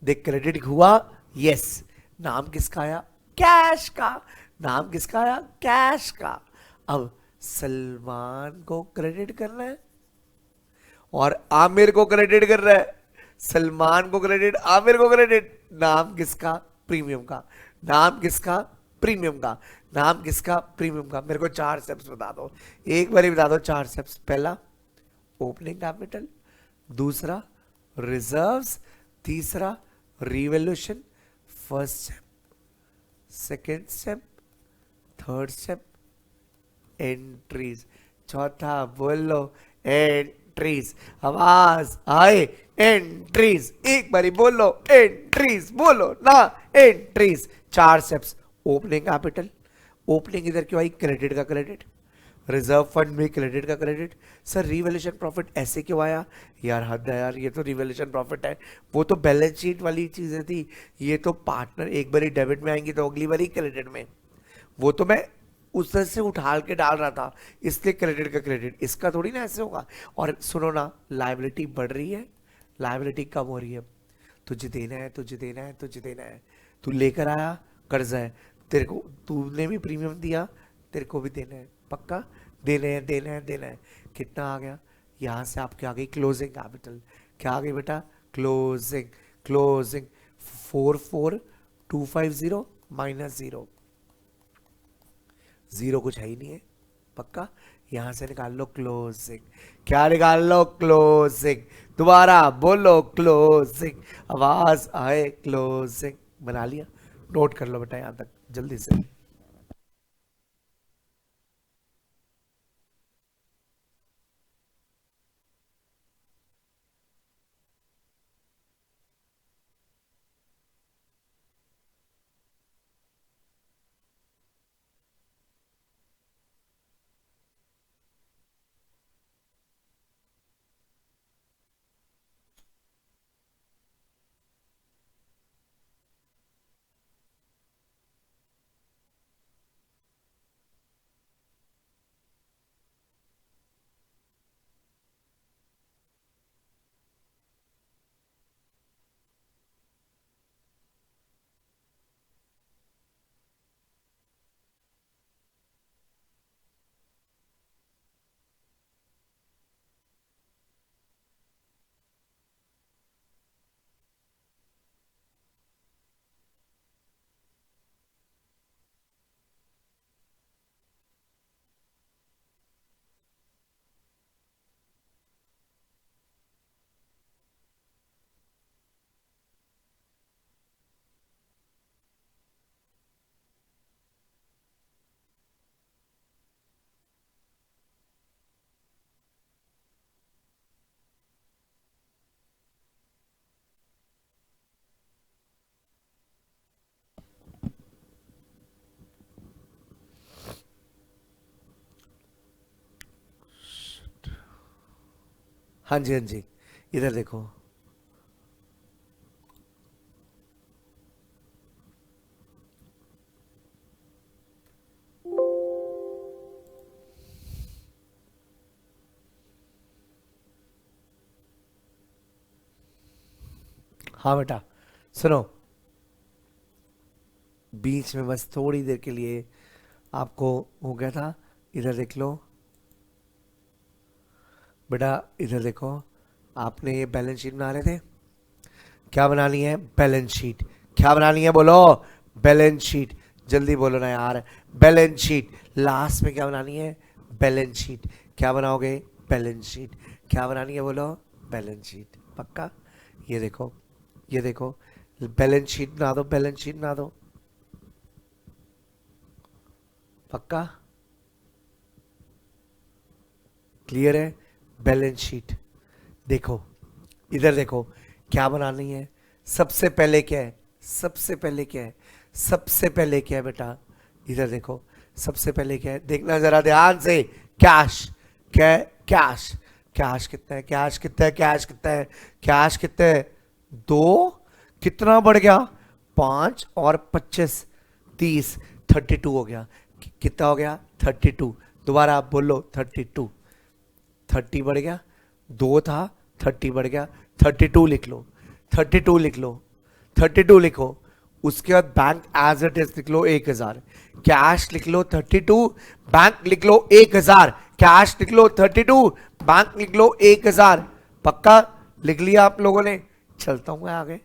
देख क्रेडिट हुआ, यस। नाम किसका आया, कैश का। नाम किसका आया, कैश का। अब सलमान को क्रेडिट करना है और आमिर को क्रेडिट कर रहा है। सलमान को क्रेडिट, आमिर को क्रेडिट। नाम किसका, प्रीमियम का। नाम किसका, प्रीमियम का। नाम किसका, प्रीमियम का। मेरे को चार स्टेप्स बता दो, एक बार ही बता दो चार स्टेप्स। पहला ओपनिंग कैपिटल, दूसरा रिजर्व्स, तीसरा revolution. First step, second step, third step entries, चौथा बोलो एंट्रीज। आवाज आए, एंट्रीज। एक बारी बोलो एंट्रीज, बोलो ना एंट्रीज। चार स्टेप्स, ओपनिंग कैपिटल, ओपनिंग इधर क्यों आई, क्रेडिट का क्रेडिट। रिजर्व फंड में क्रेडिट का क्रेडिट। सर रिवैल्यूएशन प्रॉफिट ऐसे क्यों आया, यार हद है यार, ये तो रिवैल्यूएशन प्रॉफिट है, वो तो बैलेंस शीट वाली चीजें थी। ये तो पार्टनर एक बारी डेबिट में आएंगी तो अगली बारी क्रेडिट में। वो तो मैं उस तरह से उठा के डाल रहा था, इसलिए क्रेडिट का क्रेडिट। इसका थोड़ी ना ऐसे होगा। और सुनो ना, लाइबिलिटी बढ़ रही है, लाइबिलिटी कम हो रही है। तुझे देना है, तुझे देना है, तुझे देना है। तू लेकर आया, कर्जा है तेरे को, तूने भी प्रीमियम दिया, तेरे को भी देना है। पक्का देना है, देना है, देना है। कितना आ गया, यहां से आपके आ गई क्लोजिंग कैपिटल। क्या आ गई बेटा, closing, closing. 44250 minus zero, zero कुछ है ही नहीं है। पक्का, यहां से निकाल लो क्लोजिंग। क्या निकाल लो, क्लोजिंग। दोबारा बोलो क्लोजिंग, आवाज आए क्लोजिंग। बना लिया, नोट कर लो बेटा यहां तक जल्दी से। हाँ जी, हाँ जी, इधर देखो। हाँ बेटा सुनो, बीच में बस थोड़ी देर के लिए आपको हो गया था। इधर देख लो बेटा, इधर देखो, आपने ये बैलेंस शीट बना रहे थे, क्या बनानी है? Balance sheet. क्या बनानी है बोलो? Balance sheet. जल्दी बोलो ना यार, बैलेंस शीट। लास्ट में क्या बनानी है? Balance sheet. क्या बनाओगे? Balance sheet. क्या बनानी है बोलो? Balance sheet. पक्का? ये देखो, ये देखो, बैलेंस शीट बना दो, बैलेंस शीट बना दो। पक्का? क्लियर है? Balance sheet. देखो, इधर देखो, क्या बनानी है? सबसे पहले क्या है? सबसे पहले क्या है? सबसे पहले क्या है बेटा? इधर देखो, सबसे पहले क्या है? देखना जरा ध्यान से। कैश। क्या? कैश। कैश कितना है? कैश कितना है? कैश कितना है? कैश कितना है? 2। कितना बढ़ गया? 5 और 25, 30, 32 हो गया। कितना हो गया? 32। दोबारा आप बोलो, 32। 30 बढ़ गया, 2 था, 30 बढ़ गया, 32 लिख लो, 32 लिख लो, 32 लिखो। उसके बाद बैंक एज इट इज लिख लो 1000, कैश लिख लो 32, बैंक लिख लो 1000, कैश लिख लो 32, बैंक लिख लो 1000। पक्का लिख लिया आप लोगों ने? चलता हूं मैं आगे,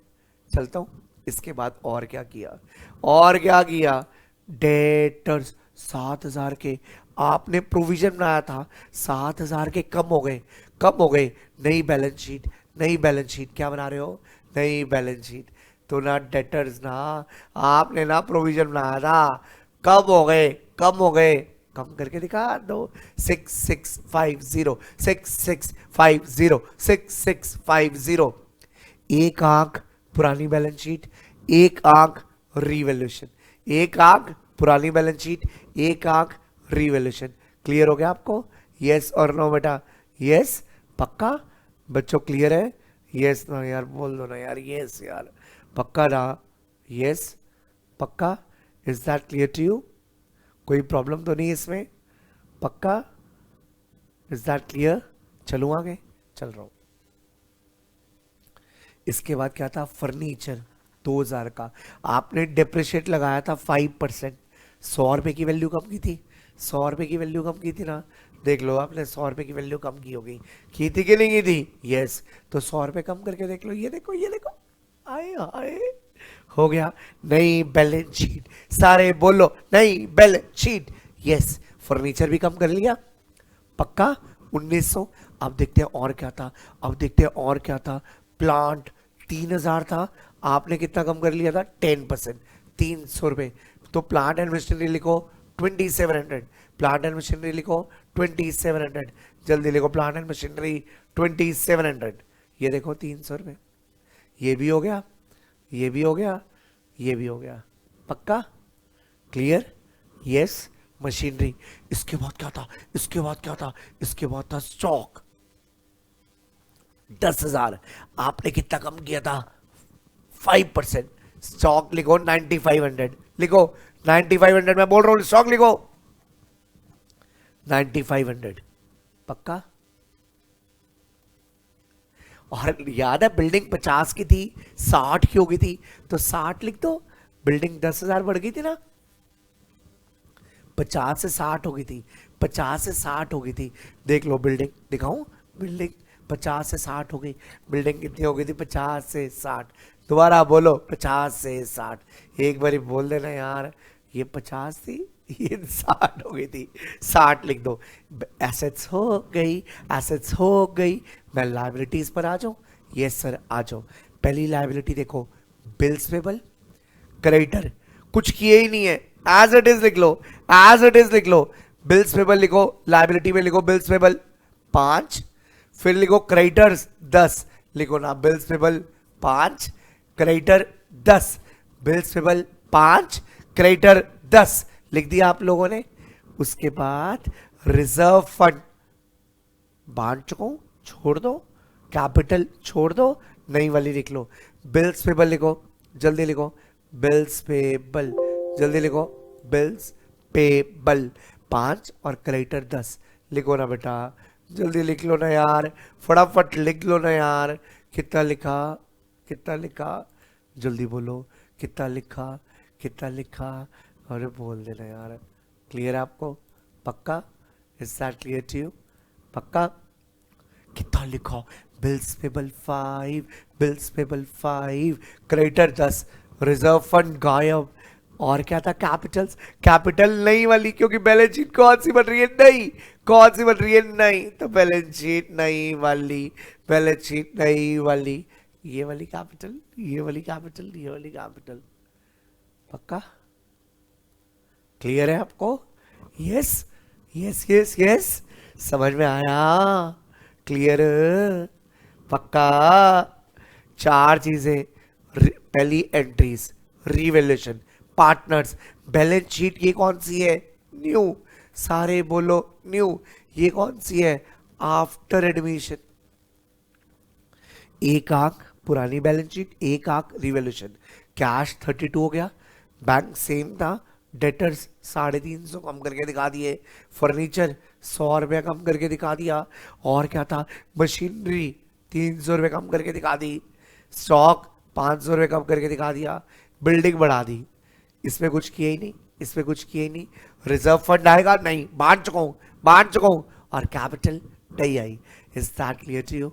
चलता हूं। इसके बाद और क्या किया? और क्या किया? डेटर्स 7000 के आपने प्रोविजन बनाया था, 7000 के कम हो गए, कम हो गए। नई बैलेंस शीट, नई बैलेंस शीट। क्या बना रहे हो? नई बैलेंस शीट। तो ना डेटर्स ना, आपने ना प्रोविजन बनाया था, कम हो गए, कम हो गए। कम करके दिखा दो। 6650, 6650, 6650। एक आंक पुरानी बैलेंस शीट, एक आंक रिवैल्यूएशन, एक आंक पुरानी बैलेंस शीट, एक आंक रिवैल्यूएशन। क्लियर हो गया आपको? यस और नो बेटा? यस? पक्का बच्चों क्लियर है? यस ना यार, बोल दो ना यार, यस यार, पक्का ना? यस पक्का? Is that clear to you? कोई प्रॉब्लम तो नहीं इसमें? पक्का? Is that clear? चलूं आगे? चल रहा हूं। इसके बाद क्या था? फर्नीचर 2000 का आपने डिप्रिशिएट लगाया था 5%। 100 रुपए की वैल्यू कम की थी, 100 रुपए की वैल्यू कम की थी ना? देख लो, आपने 100 रुपए की वैल्यू कम की होगी, की थी कि नहीं की थी? यस। तो 100 रुपए कम करके देख लो, ये देखो, ये देखो, आए आए, हो गया नई बैलेंस शीट। सारे बोलो नई बैलेंस शीट। यस, फर्नीचर भी कम कर लिया। पक्का? 1900। अब देखते हैं और क्या था, अब देखते हैं और क्या था। प्लांट 3000 था, आपने कितना कम कर लिया था? 10%, 300 रुपए। तो प्लांट एंड मशीनरी लिखो 2700, प्लांट एंड मशीनरी लिखो 2700। जल्दी लिखो, प्लांट एंड मशीनरी 2700। ये देखो 300 रुपए। ये भी हो गया, ये भी हो गया, ये भी हो गया। पक्का? क्लियर? यस। मशीनरी। इसके बाद क्या था? इसके बाद क्या था? इसके बाद था स्टॉक 10,000, आपने कितना कम किया था? 5%। स्टॉक लिखो 9500, लिखो 9500, मैं बोल रहा हूं स्टॉक लिखो 9500। पक्का? और याद है बिल्डिंग 50 की थी, 60 की हो गई थी, तो 60 लिख दो। बिल्डिंग 10,000 बढ़ गई थी ना, 50 से 60 हो गई थी, 50 से 60 हो गई थी। देख लो बिल्डिंग, दिखाऊं? बिल्डिंग 50 से 60 हो गई। बिल्डिंग कितनी हो गई थी? 50 से 60। दोबारा बोलो, 50 से 60। एक बारी बोल देना यार, ये 50 थी, ये 60 हो गई थी, 60 लिख दो। एसेट्स हो गई, एसेट्स हो गई। मैं लाइबिलिटीज पर आ जाऊं? यस सर आ जाओ। पहली लाइबिलिटी देखो, बिल्स पेबल, क्रेडिटर, कुछ किए ही नहीं है, एज इट इज लिख लो, एज इट इज लिख लो। बिल्स पेबल लिखो, लाइबिलिटी में लिखो बिल्स पेबल 5, फिर लिखो क्रेडिटर्स 10, लिखो ना bills payable 5, creditor 10, bills payable 5, creditor 10 लिख दिया आप लोगों ने। उसके बाद रिजर्व फंड बांट चुका हूं, छोड़ दो, कैपिटल छोड़ दो, नई वाली लिख लो। बिल्स पेबल लिखो, जल्दी लिखो, बिल्स पेबल, जल्दी लिखो, बिल्स पेबल 5 और क्रेडिटर 10 लिखो ना बेटा, जल्दी लिख लो ना यार, फटाफट लिख लो ना यार। कितना लिखा? कितना लिखा, जल्दी बोलो, कितना लिखा, कितना लिखा, अरे बोल देना यार। क्लियर है आपको? पक्का? Is that clear to you? पक्का? कितना लिखा? Bills payable 5, bills payable 5, creditor 10, reserve fund गायब। और क्या था? कैपिटल्स, कैपिटल नहीं वाली, क्योंकि बैलेंस शीट कौन सी बन रही है? नहीं। कौन सी बन रही है? नहीं। तो बैलेंस शीट नहीं वाली, बैलेंस शीट नहीं वाली, ये वाली कैपिटल, ये वाली कैपिटल, ये वाली कैपिटल। पक्का? क्लियर है आपको? यस, यस, यस, यस, समझ में आया? क्लियर? पक्का? चार चीजें, पहली entries, revaluation, partners, balance sheet, ये कौन सी है? न्यू। सारे बोलो न्यू। ये कौन सी है? After admission. एक आंक पुरानी बैलेंस शीट, एक आंक रिवैल्यूएशन। कैश 32 हो गया, बैंक सेम था, डेटर्स 350 कम करके दिखा दिए, फर्नीचर 100 रुपया कम करके दिखा दिया, और क्या था? मशीनरी 300 रुपये कम करके दिखा दी, स्टॉक 500 रुपये कम करके दिखा दिया, बिल्डिंग बढ़ा दी। इसमें कुछ किया ही नहीं, इसमें कुछ किया ही नहीं। रिजर्व फंड आएगा? नहीं, बांट चुका हूं, बांट चुका हूं। और कैपिटल नहीं आई। Is that clear to you?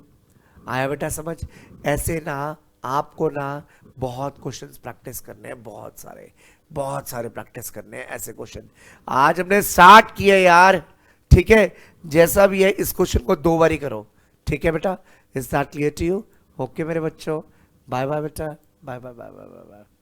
आया बेटा समझ? ऐसे ना आपको ना बहुत क्वेश्चंस प्रैक्टिस करने हैं, बहुत सारे, बहुत सारे प्रैक्टिस करने हैं ऐसे क्वेश्चन। आज हमने स्टार्ट किया यार, ठीक है? जैसा भी है इस क्वेश्चन को 2 बारी करो, ठीक है बेटा? Is that clear to you? Okay मेरे बच्चों, बाय बाय बेटा, bye bye bye bye bye bye.